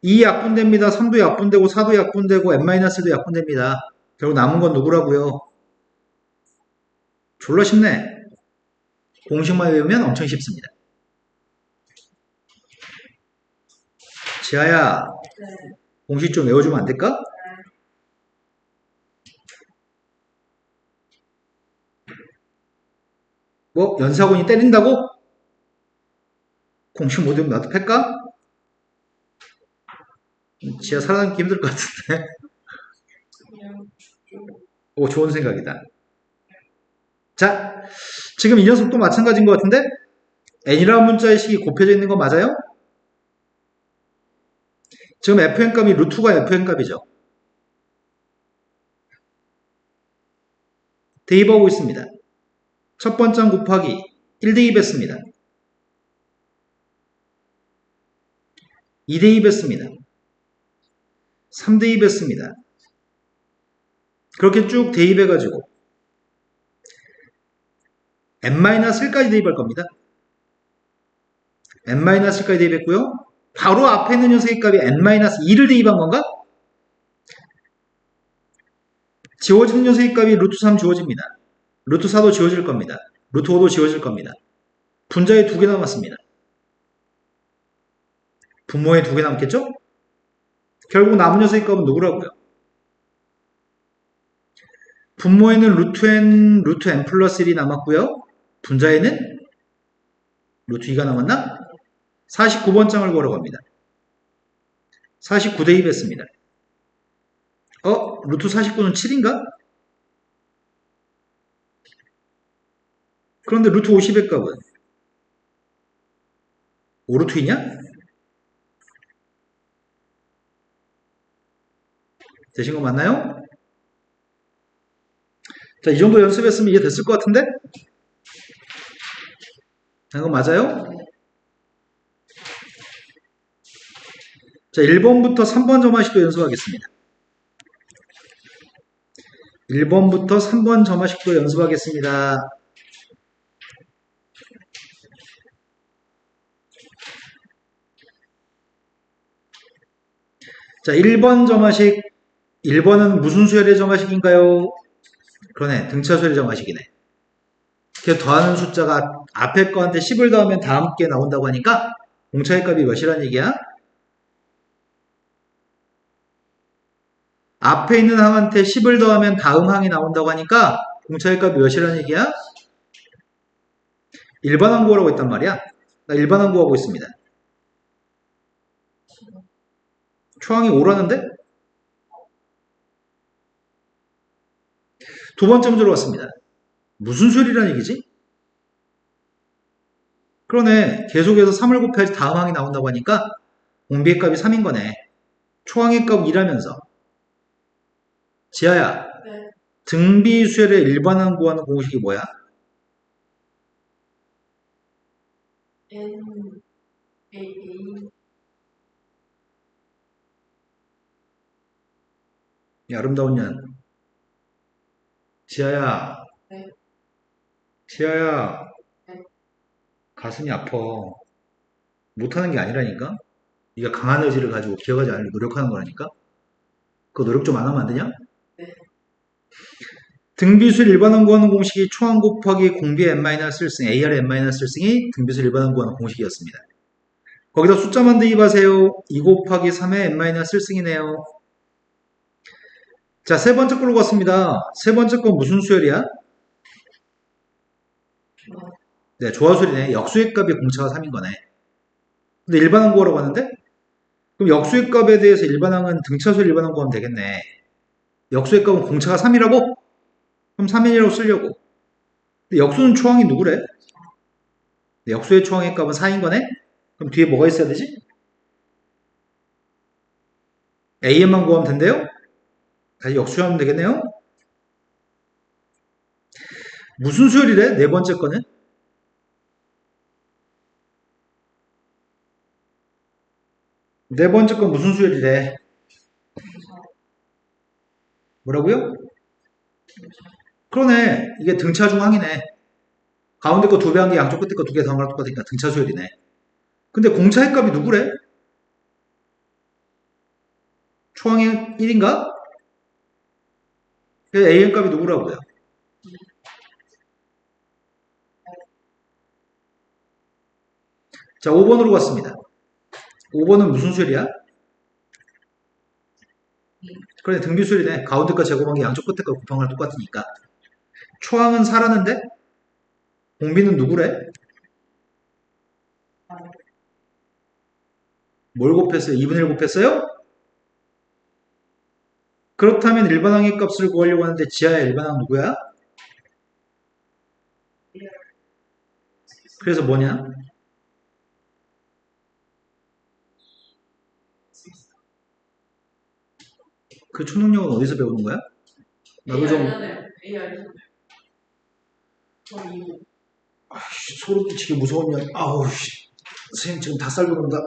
2 약분됩니다. 3도 약분되고 4도 약분되고 n-1도 약분됩니다. 결국 남은 건 누구라고요? 졸라 쉽네. 공식만 외우면 엄청 쉽습니다. 지아야, 네. 공식 좀 외워주면 안 될까? 뭐 연사군이 때린다고? 공식 못 외우면 나도 팰까? 지아 살아남기 힘들 것 같은데. 그냥 오, 좋은 생각이다. 자, 지금 이 녀석도 마찬가지인 것 같은데 n이라는 문자의 식이 곱해져 있는 거 맞아요? 지금 fn 값이 루트가 fn 값이죠. 대입하고 있습니다. 첫 번째 항 곱하기 1 대입했습니다. 2 대입했습니다. 3 대입했습니다. 그렇게 쭉 대입해가지고 n-1까지 대입할 겁니다. n-1까지 대입했고요. 바로 앞에 있는 녀석의 값이 n-2를 대입한 건가? 지워지는 녀석의 값이 루트 3 지워집니다. 루트 4도 지워질 겁니다. 루트 5도 지워질 겁니다. 분자에 2개 남았습니다. 분모에 2개 남겠죠? 결국 남은 녀석의 값은 누구라고요? 분모에는 루트 n 플러스 1이 남았고요. 분자에는 루트 2가 남았나? 49번 장을 걸어 갑니다. 49 대입했습니다. 루트 49는 7인가? 그런데 루트 50의 값은 5루트이냐? 되신 거 맞나요? 자, 이 정도 연습했으면 이해 됐을 것 같은데? 이거 맞아요? 자, 1번부터 3번 점화식도 연습하겠습니다. 1번부터 3번 점화식도 연습하겠습니다. 자, 1번 점화식. 1번은 무슨 수열의 점화식인가요? 그러네. 등차 수열의 점화식이네. 이렇게 더하는 숫자가 앞에 거한테 10을 더하면 다음 게 나온다고 하니까 공차의 값이 몇이란 얘기야? 앞에 있는 항한테 10을 더하면 다음 항이 나온다고 하니까 공차의 값이 몇이란 얘기야? 일반항 구하라고 했단 말이야. 나 일반항 구하고 있습니다. 초항이 5라는데? 두 번째 문제로 왔습니다. 무슨 소리란 얘기지? 그러네. 계속해서 3을 곱해야지 다음 항이 나온다고 하니까 공비의 값이 3인 거네. 초항의 값 2라면서. 지아야, 네. 등비수열의 일반항 구하는 공식이 뭐야? N A 이 아름다운 년. 지아야, 네. 지아야, 네. 가슴이 아파. 못하는 게 아니라니까? 네가 강한 의지를 가지고 기억하지 않으려고 노력하는 거라니까? 그 노력 좀 안 하면 안 되냐? 네. 등비수 일반항 구하는 공식이 초항 곱하기 공비 n-1승, AR n-1승이 등비수 일반항 구하는 공식이었습니다. 거기다 숫자만 대입하세요. 2 곱하기 3의 n-1승이네요. 자, 세 번째 걸로 갔습니다. 세 번째 건 무슨 수열이야? 좋아. 네, 조화수열이네. 역수의 값이 공차가 3인 거네. 근데 일반항 구하라고 하는데? 그럼 역수의 값에 대해서 일반항은 등차수열 일반항 구하면 되겠네. 역수의 값은 공차가 3이라고? 그럼 3인이라고 쓰려고. 근데 역수는 초항이 누구래? 역수의 초항의 값은 4인 거네? 그럼 뒤에 뭐가 있어야 되지? AM만 구하면 된대요? 다시 역수하면 되겠네요? 무슨 수열이래? 네 번째 거는? 네 번째 건 무슨 수열이래? 뭐라고요? 그러네. 이게 등차 중항이네. 가운데 거 두 배 한 게 양쪽 끝에 거 두 개 더한 거랑 똑같으니까 등차 수열이네. 근데 공차의 값이 누구래? 초항의 1인가? AN 값이 누구라고요? 자, 5번으로 갔습니다. 5번은 무슨 수열이야? 그래, 등비 수열이네. 가운데 거 제곱한 게 양쪽 끝에 거 곱한 거랑 똑같으니까. 초항은 살았는데 공비는 누구래? 뭘 곱했어요? 2분의 1 곱했어요? 그렇다면 일반항의 값을 구하려고 하는데 지하의 일반항 누구야? 그래서 뭐냐? 그 초능력은 어디서 배우는 거야? 나도 좀 A 알잖아요. 저 이거. 소름 끼치게 무서운 년. 아우 씨. 선생님 지금 다 쌀고 논다.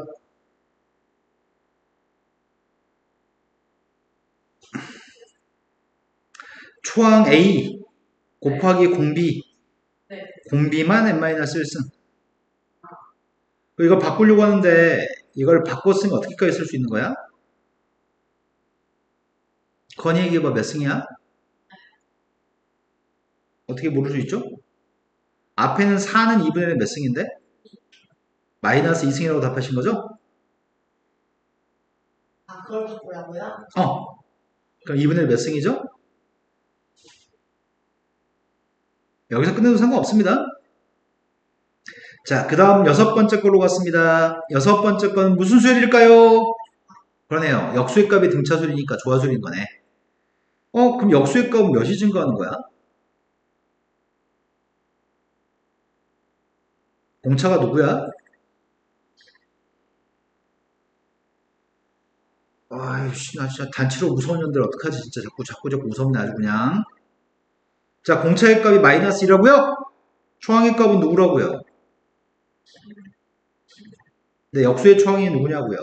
초항 A 곱하기 공비. 네. 공비만 n-1승. 이거 바꾸려고 하는데 이걸 바꿨으면 어떻게까지 쓸 수 있는 거야? 건이 얘기해봐. 몇 승이야? 어떻게 모를 수 있죠? 앞에는 4는 2분의 1몇 승인데? 마이너스 2승이라고 답하신 거죠? 아, 그걸 바꾸라고요? 그럼 2분의 1몇 승이죠? 여기서 끝내도 상관없습니다. 자, 그 다음 여섯 번째 걸로 갔습니다. 여섯 번째 건 무슨 수열일까요? 그러네요. 역수의 값이 등차수열이니까 조화수열인 거네. 그럼 역수의 값은 몇이 증가하는 거야? 공차가 누구야? 아이씨, 나 진짜 단체로 무서운 년들 어떡하지? 진짜 자꾸 무섭네, 아주 그냥. 자, 공차의 값이 마이너스 1이라고요? 초항의 값은 누구라고요? 네, 역수의 초항이 누구냐고요?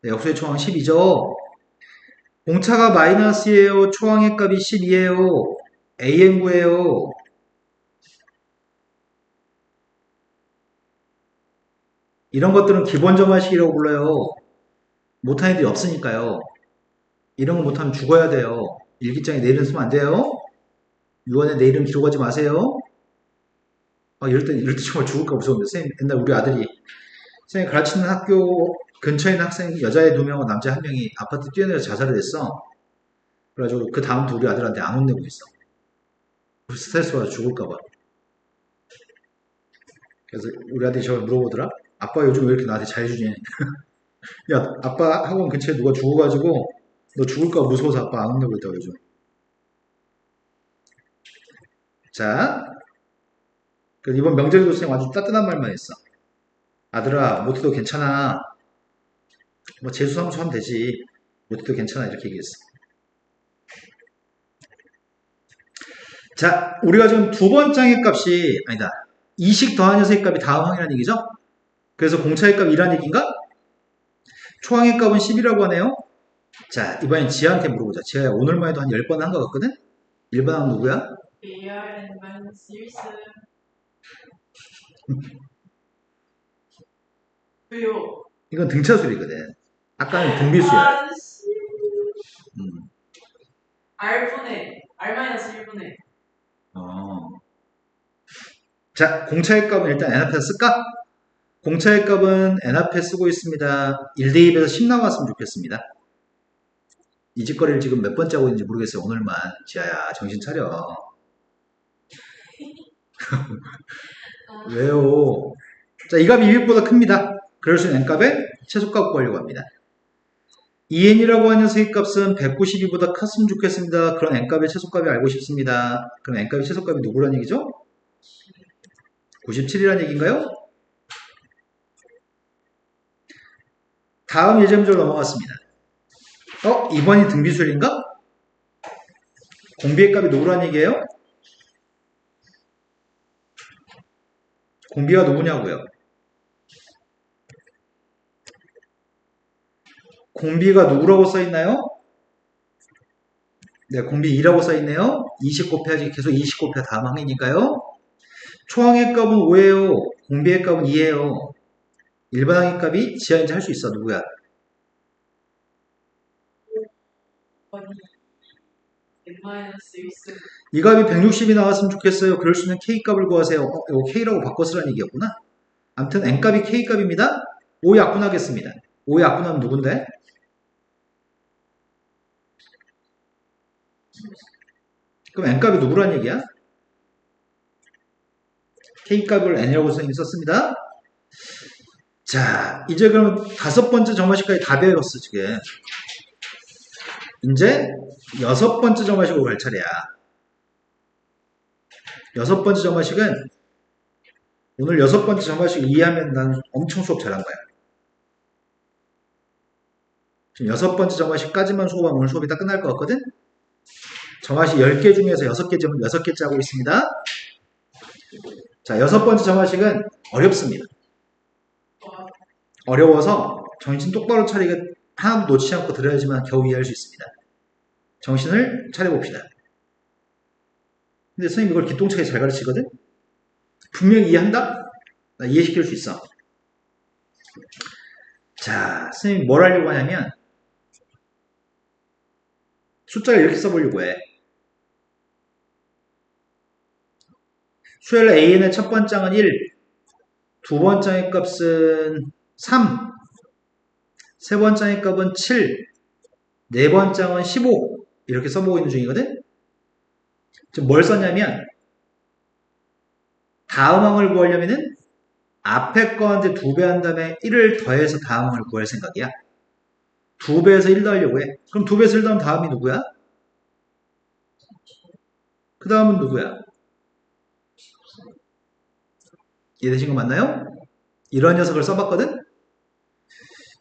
네, 역수의 초항 10이죠? 공차가 마이너스예요? 초항의 값이 10이에요? AN 구예요? 이런 것들은 기본 점화식이라고 불러요. 못하는 애들이 없으니까요. 이런 거 못하면 죽어야 돼요. 일기장에 내 이름 쓰면 안 돼요. 유언에 내 이름 기록하지 마세요. 이럴 때 정말 죽을까 무서운데. 선생님, 옛날 우리 아들이 선생님 가르치는 학교 근처에 있는 학생 여자애 2명과 남자 1명이 아파트 뛰어내려 자살을 했어. 그래가지고 그 다음부터 우리 아들한테 안 혼내고 있어. 스트레스 받아 죽을까봐. 그래서 우리 아들이 저를 물어보더라. 아빠 요즘 왜 이렇게 나한테 잘해주니? 야, 아빠 학원 근처에 누가 죽어가지고 너 죽을까 무서워서 아빠 안 혼내고 있다고 요즘. 자, 그래서 이번 명절에도 선생님 아주 따뜻한 말만 했어. 아들아, 못해도 괜찮아. 뭐 재수함수 하면 되지. 못해도 괜찮아 이렇게 얘기했어. 자, 우리가 지금 두 번째 항의 값이 아니다. 이식 더한 녀석의 값이 다음 항이라는 얘기죠? 그래서 공차의 값이 2라는 얘기인가? 초항의 값은 10이라고 하네요. 자, 이번엔 지하한테 물어보자. 지하야, 오늘만 해도 한 10번 한 것 같거든? 1번 항은 누구야? ARN 마이너스 1승. 왜요? 이건 등차수리거든. 아까는 등비수야. 아, 씨. 음. R분의 R 마이너스 1분의. 어. 자, 공차의 값은 일단 n 앞에서 쓸까? 공차의 값은 n 앞에 쓰고 있습니다. 1대2에서 10 나왔으면 좋겠습니다. 이 짓거리를 지금 몇 번째 하고 있는지 모르겠어요. 오늘만. 지아야, 정신 차려. 왜요? 자, 이 값이 200보다 큽니다. 그럴 수 있는 n값의 최소값 구하려고 합니다. 2n이라고 하는 녀석의 값은 192보다 컸으면 좋겠습니다. 그런 n값의 최소값이 알고 싶습니다. 그럼 n값의 최소값이 누구란 얘기죠? 97이란 얘기인가요? 다음 예제 문제로 넘어갔습니다. 2번이 등비수열인가? 공비의 값이 누구란 얘기예요? 공비가 누구냐고요? 공비가 누구라고 써있나요? 네, 공비 2라고 써있네요. 20 곱해야지 계속 20 곱해 다음 항이니까요. 초항의 값은 5예요. 공비의 값은 2예요. 일반항의 값이 지하인지 할 수 있어. 누구야? 번이 n-1승. 이 값이 160이 나왔으면 좋겠어요. 그럴 수 있는 K값을 구하세요. 이거 K라고 바꿔 쓰라는 얘기였구나. 아무튼 N값이 K값입니다. 5 약분하겠습니다. 5 약분하면 누군데? 그럼 N값이 누구란 얘기야? K값을 N이라고 선생님이 썼습니다. 자, 이제 그럼 5번째 점화식까지 다 배웠어, 지금. 이제 6번째 점화식으로 갈 차례야. 6번째 점화식은 오늘 6번째 점화식 이해하면 난 엄청 수업 잘한 거야. 지금 6번째 점화식까지만 수업하면 오늘 수업이 다 끝날 것 같거든? 점화식 10개 중에서 6개 점, 6개째 하고 있습니다. 자, 6번째 점화식은 어렵습니다. 어려워서 정신 똑바로 차리게 하나도 놓치지 않고 들어야지만 겨우 이해할 수 있습니다. 정신을 차려봅시다. 근데 선생님 이걸 기똥차게 잘 가르치거든? 분명히 이해한다? 나 이해시킬 수 있어. 자, 선생님이 뭘 하려고 하냐면 숫자를 이렇게 써보려고 해. 수열 AN의 첫 번장은 1, 두 번장의 값은 3, 세 번장의 값은 7, 네 번장은 15 이렇게 써보고 있는 중이거든? 지금 뭘 썼냐면 다음 항을 구하려면은 앞에 거한테 2배 한 다음에 1을 더해서 다음 항을 구할 생각이야. 2배에서 1 더하려고 해. 그럼 2배에서 1 더하면 다음이 누구야? 그 다음은 누구야? 이해되신 거 맞나요? 이런 녀석을 써봤거든?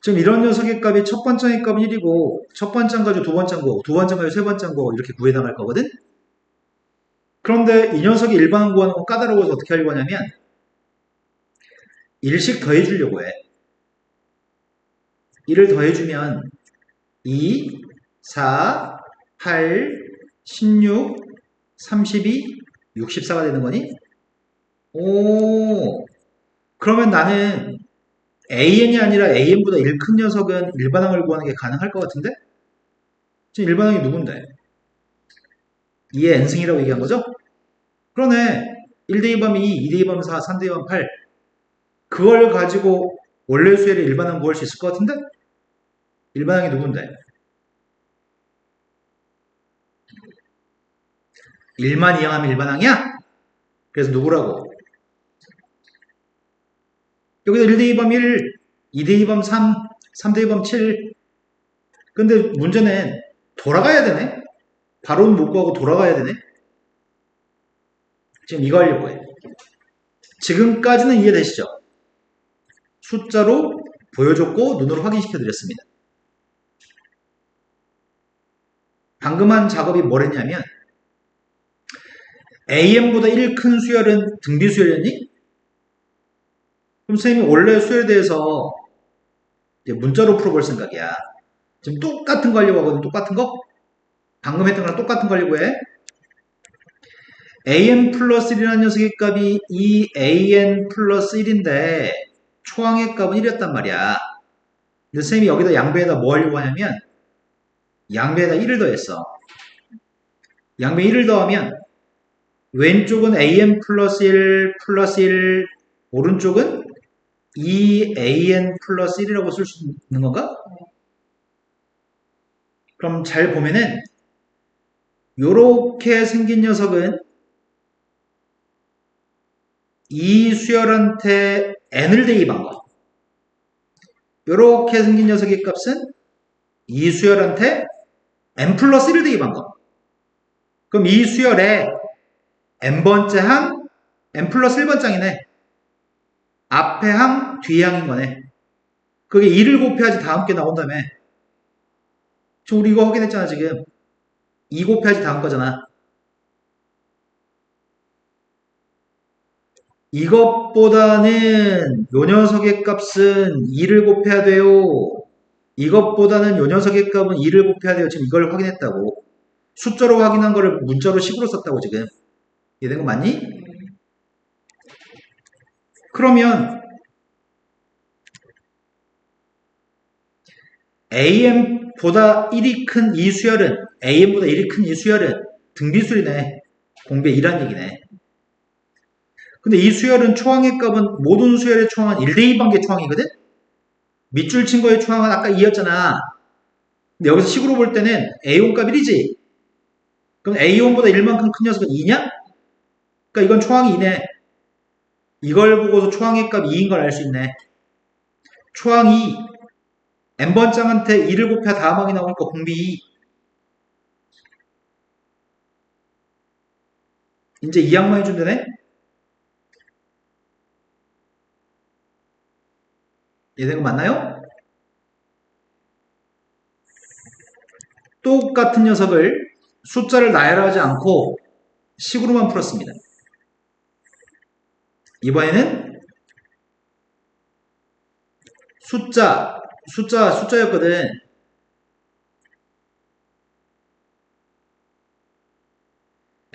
지금 이런 녀석의 값이 첫 번째의 값은 1이고 첫 번째 가지고 두 번째 거, 두 번째 가지고 세 번째 거 이렇게 구해나갈 거거든? 그런데 이 녀석이 일반항 구하는 건 까다로워서 어떻게 하려고 하냐면 1씩 더해주려고 해. 1을 더해주면 2, 4, 8, 16, 32, 64가 되는 거니? 오, 그러면 나는 AN이 아니라 AN보다 1 큰 녀석은 일반항을 구하는 게 가능할 것 같은데? 지금 일반항이 누군데? 2의 n승이라고 얘기한 거죠? 그러네. 1 대입하면 2, 2 대입하면 4, 3 대입하면 8. 그걸 가지고 원래 수열의 일반항 구할 수 있을 것 같은데? 일반항이 누군데? 1만 이항하면 일반항이야? 그래서 누구라고? 여기서 1 대입하면 1, 2 대입하면 3, 3 대입하면 7. 근데 문제는 돌아가야 되네? 바로는 못 구하고 돌아가야 되네? 지금 이거 하려고 해. 지금까지는 이해되시죠? 숫자로 보여줬고 눈으로 확인시켜 드렸습니다. 방금 한 작업이 뭐랬냐면 AM보다 1 큰 수열은 등비수열이었니? 그럼 선생님이 원래 수열에 대해서 이제 문자로 풀어볼 생각이야. 지금 똑같은 거 하려고 하거든. 똑같은 거? 방금 했던 거랑 똑같은 거 하려고 해. AN 플러스 1이라는 녀석의 값이 2AN 플러스 1인데 초항의 값은 1이었단 말이야. 근데 선생님이 여기다 양배에다 뭐 하려고 하냐면 양배에다 1을 더했어. 양배 1을 더하면 왼쪽은 AN 플러스 1 플러스 1, 오른쪽은 2AN 플러스 1이라고 쓸 수 있는 건가? 그럼 잘 보면은 요렇게 생긴 녀석은 이 수열한테 n을 대입한 거. 요렇게 생긴 녀석의 값은 이 수열한테 n 플러스 1을 대입한 거. 그럼 이 수열에 n번째 항, n 플러스 1번장이네. 앞에 항, 뒤에 항인 거네. 그게 2를 곱해야지 다음 게 나온다며. 지금 우리 이거 확인했잖아, 지금. 2 곱해야지 다음 거잖아. 이것보다는 요 녀석의 값은 2를 곱해야 돼요. 이것보다는 요 녀석의 값은 2를 곱해야 돼요. 지금 이걸 확인했다고. 숫자로 확인한 거를 문자로 식으로 썼다고 지금. 이해된 거 맞니? 그러면 am보다 1이 큰 이 수열은 am보다 1이 큰 이 수열은 등비수이네. 공비의 2란 얘기네. 근데 이 수열은 초항의 값은 모든 수열의 초항은 1대2 관계 초항이거든? 밑줄 친 거의 초항은 아까 2였잖아. 근데 여기서 식으로 볼 때는 A1 값 1이지? 그럼 A1보다 1만큼 큰 녀석은 2냐? 그러니까 이건 초항이 2네. 이걸 보고서 초항의 값 2인 걸 알 수 있네. 초항 2. n번장한테 2를 곱해야 다음 항이 나오니까 공비 2. 이제 2항만 해주면 되네? 이해된 거 맞나요? 똑같은 녀석을 숫자를 나열하지 않고 식으로만 풀었습니다. 이번에는 숫자였거든.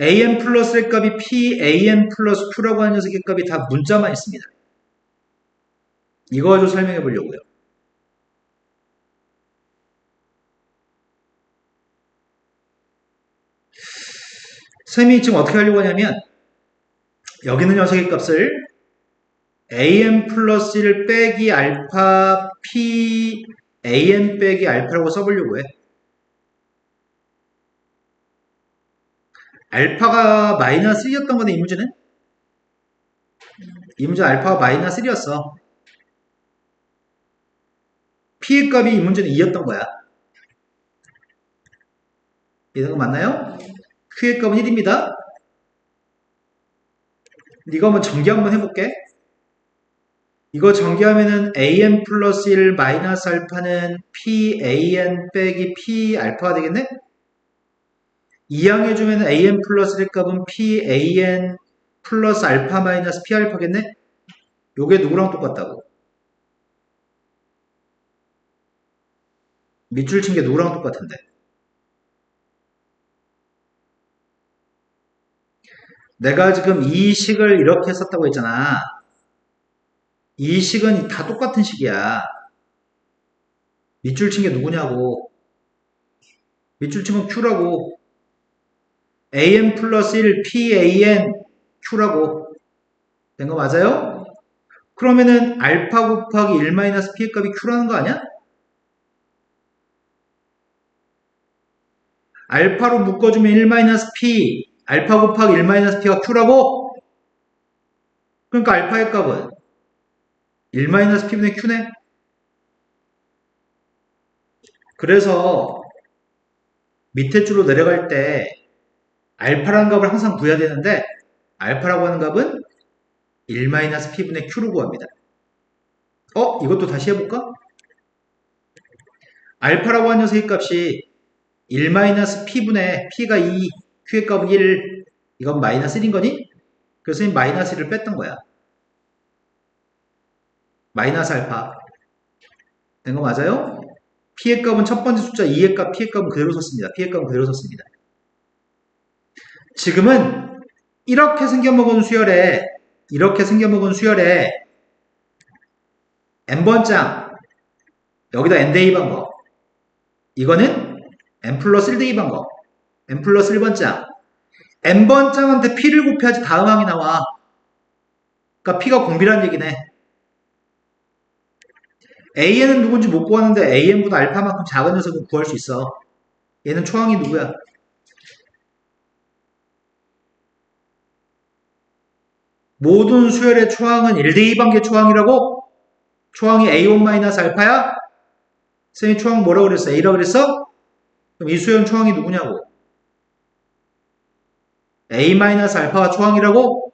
an 플러스의 값이 pan 플러스 q라고 하는 녀석의 값이 다 문자만 있습니다. 이거 가지고 설명해 보려고요. 쌤이 지금 어떻게 하려고 하냐면 여기 있는 녀석의 값을 an 플러스 1 빼기 알파 p an 빼기 알파라고 써보려고 해. 알파가 마이너스 1이었던 거네, 이 문제는. 이 문제 알파가 마이너스 1이었어. p의 값이 이 문제는 2였던 거야. 이런 거 맞나요? q의 값은 1입니다. 이거 한번 전개 한번 해볼게. 이거 전개하면은 an 플러스 1 마이너스 알파는 pan 빼기 p 알파가 되겠네? 이항해주면 an 플러스 1의 값은 pan 플러스 알파 마이너스 p 알파겠네? 요게 누구랑 똑같다고? 밑줄 친 게 누구랑 똑같은데? 내가 지금 이 식을 이렇게 썼다고 했잖아. 이 식은 다 똑같은 식이야. 밑줄 친 게 누구냐고. 밑줄 친 건 q라고. an 플러스 1 pan q라고. 된 거 맞아요? 그러면은 알파 곱하기 1 마이너스 p의 값이 q라는 거 아니야? 알파로 묶어주면 1 마이너스 p, 알파 곱하기 1 마이너스 p가 q라고? 그러니까 알파의 값은 1 마이너스 p분의 q네? 그래서 밑에 줄로 내려갈 때 알파라는 값을 항상 구해야 되는데 알파라고 하는 값은 1 마이너스 p분의 q로 구합니다. 이것도 다시 해볼까? 알파라고 하는 녀석의 값이 1 마이너스 p분의 p가 2, q의 값은 1, 이건 마이너스 1인 거니? 그래서 이 마이너스 1을 뺐던 거야. 마이너스 알파. 된 거 맞아요? p의 값은 첫 번째 숫자 2의 값, p의 값은 그대로 썼습니다. p의 값은 그대로 썼습니다. 지금은 이렇게 생겨먹은 수열에 n번장 여기다 n-대 2반거 이거는 n 플러스 1대 2반거 n 플러스 1번장 n번장한테 p를 곱해야지 다음 항이 나와. 그러니까 p가 공비란 얘기네. an은 누군지 못 구하는데 an보다 알파만큼 작은 녀석은 구할 수 있어. 얘는 초항이 누구야? 모든 수열의 초항은 1대 2반계 초항이라고? 초항이 a1-알파야? 선생님이 초항 뭐라고 그랬어? a라고 그랬어? 그럼 이 수열 초항이 누구냐고? a-알파가 초항이라고?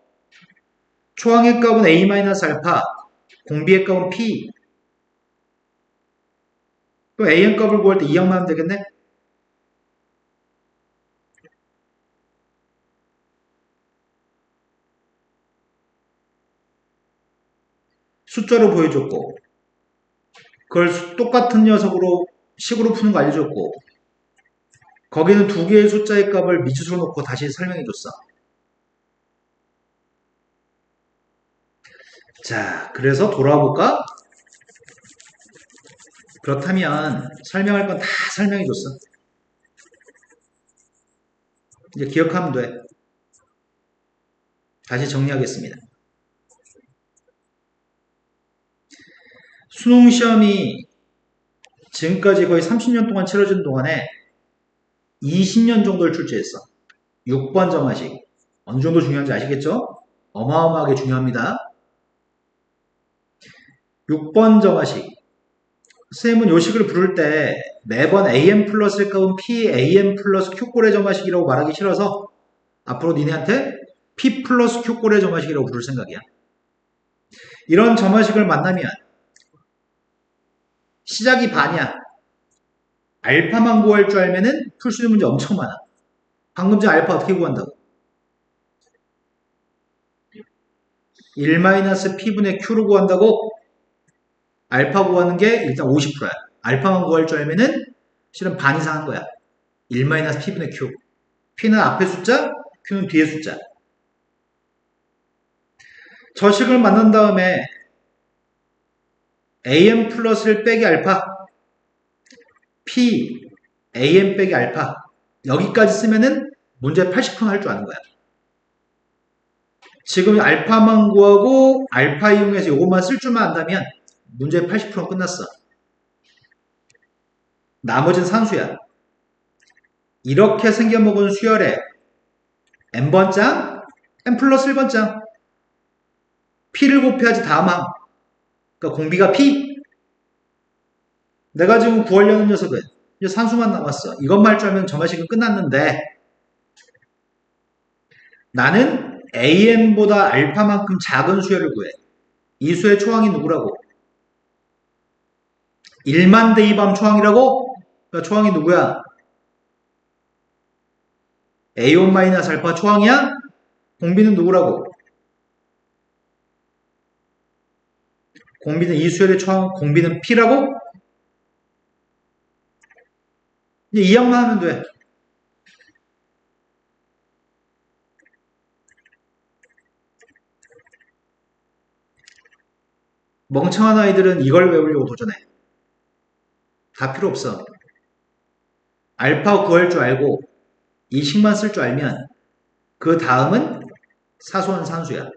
초항의 값은 a-알파, 공비의 값은 p. 그럼 an 값을 구할 때 2항만 하면 되겠네? 숫자로 보여줬고 그걸 똑같은 녀석으로 식으로 푸는 거 알려줬고 거기는 두 개의 숫자의 값을 미지수로 놓고 다시 설명해 줬어. 자, 그래서 돌아와 볼까? 그렇다면 설명할 건 다 설명해 줬어. 이제 기억하면 돼. 다시 정리하겠습니다. 수능 시험이 지금까지 거의 30년 동안 치러진 동안에 20년 정도를 출제했어. 6번 정하식. 어느 정도 중요한지 아시겠죠? 어마어마하게 중요합니다. 6번 정하식. 선생님은 요 식을 부를 때 매번 am 플러스일 값은 p am 플러스 q꼴의 점화식이라고 말하기 싫어서 앞으로 니네한테 p 플러스 q꼴의 점화식이라고 부를 생각이야. 이런 점화식을 만나면 시작이 반이야. 알파만 구할 줄 알면은 풀 수 있는 문제 엄청 많아. 방금 전 알파 어떻게 구한다고? 1-p분의 q로 구한다고? 알파 구하는 게 일단 50%야. 알파만 구할 줄 알면은 실은 반 이상 한 거야. 1-p분의 q. p는 앞에 숫자, q는 뒤에 숫자. 저 식을 만난 다음에 am 플러스 1 빼기 알파, p am 빼기 알파 여기까지 쓰면은 문제 80% 할 줄 아는 거야. 지금 알파만 구하고 알파 이용해서 이것만 쓸 줄만 안다면 문제 80% 끝났어. 나머지는 산수야. 이렇게 생겨먹은 수열에 n번장, n 플러스 1번장 p를 곱해야지 다음 항. 그러니까 공비가 p. 내가 지금 구하려는 녀석은 이제 산수만 남았어. 이것만 할 줄 알면 점화식은 끝났는데 나는 am보다 알파만큼 작은 수열을 구해. 이 수의 초항이 누구라고? 1만 대입함 초항이라고? 그러니까 초항이 누구야? a1-알파 초항이야? 공비는 누구라고? 공비는 이 수열의 초항, 공비는 p라고? 이제 이 항만 하면 돼. 멍청한 아이들은 이걸 외우려고 도전해. 다 필요 없어. 알파 구할 줄 알고 이 식만 쓸 줄 알면 그 다음은 사소한 산수야.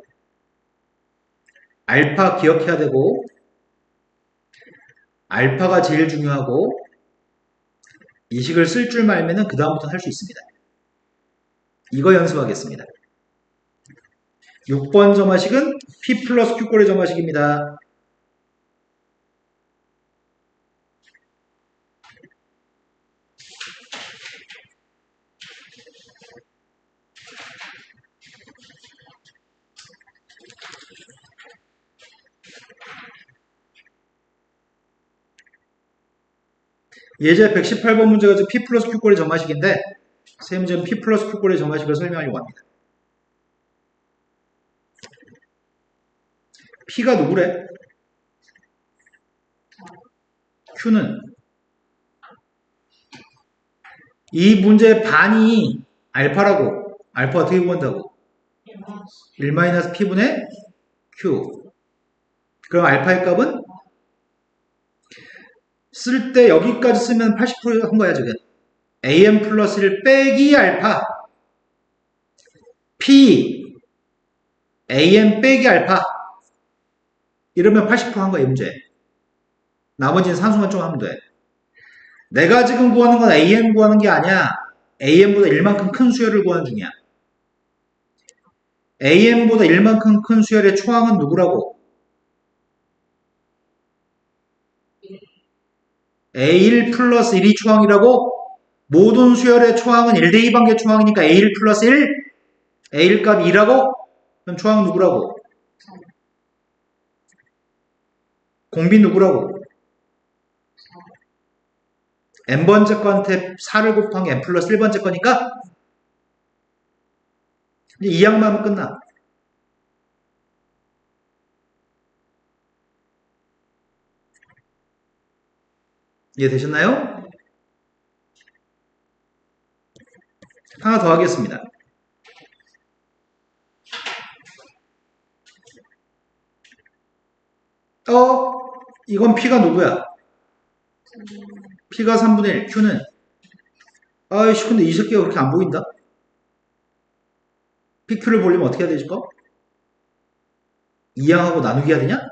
알파 기억해야 되고 알파가 제일 중요하고 이 식을 쓸 줄 알면 그 다음부터는 할 수 있습니다. 이거 연습하겠습니다. 6번 점화식은 p 플러스 q꼴의 점화식입니다. 예제 118번 문제가 p 플러스 q꼴의 점화식인데 세 문제는 p 플러스 q꼴의 점화식을 설명하려고 합니다. p가 누구래? q는 이 문제의 반이 알파라고. 알파 어떻게 구한다고? 1-p분의 q. 그럼 알파의 값은 쓸 때 여기까지 쓰면 80%한 거야 지금. am 플러스 1 빼기 알파 p am 빼기 알파 이러면 80%한 거야 이 문제. 나머지는 산수만 좀 하면 돼. 내가 지금 구하는 건 am 구하는 게 아니야. am보다 1만큼 큰 수열을 구하는 중이야. am보다 1만큼 큰 수열의 초항은 누구라고? a1 플러스 1이 초항이라고? 모든 수열의 초항은 1대2 반개 초항이니까 a1 플러스 1? a1 값 2라고? 그럼 초항 누구라고? 공비 누구라고? n번째 거한테 4를 곱한 게 n 플러스 1번째 거니까 이제 이 항만 하면 끝나. 이해되셨나요? 하나 더 하겠습니다. 이건 P가 누구야? P가 3분의 1, Q는 아이씨 근데 이 새끼가 그렇게 안 보인다? PQ를 보려면 어떻게 해야 되지? 이항하고 나누기 해야 되냐?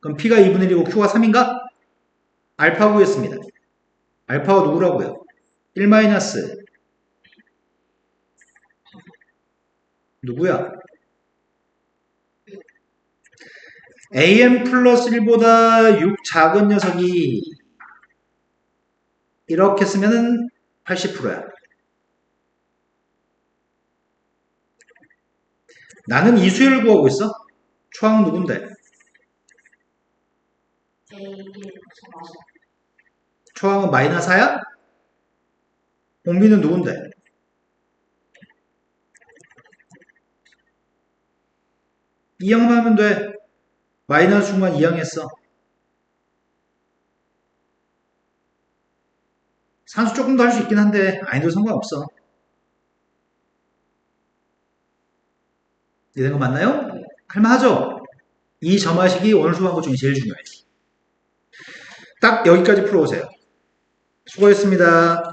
그럼 P가 2분의 1이고 Q가 3인가? 알파 구했습니다. 알파가 누구라고요? 1 마이너스 누구야? AM 플러스 1보다 6 작은 녀석이 이렇게 쓰면은 80%야. 나는 이수율을 구하고 있어. 초항 누군데? 초항은 마이너스 4야? 공비는 누군데? 이항만 하면 돼. 마이너스 중만 이항했어. 산수 조금 더 할 수 있긴 한데 아니도 상관없어. 이해된 거 맞나요? 할만하죠? 이 점화식이 오늘 수업한 것 중에 제일 중요해. 딱 여기까지 풀어오세요. 수고했습니다.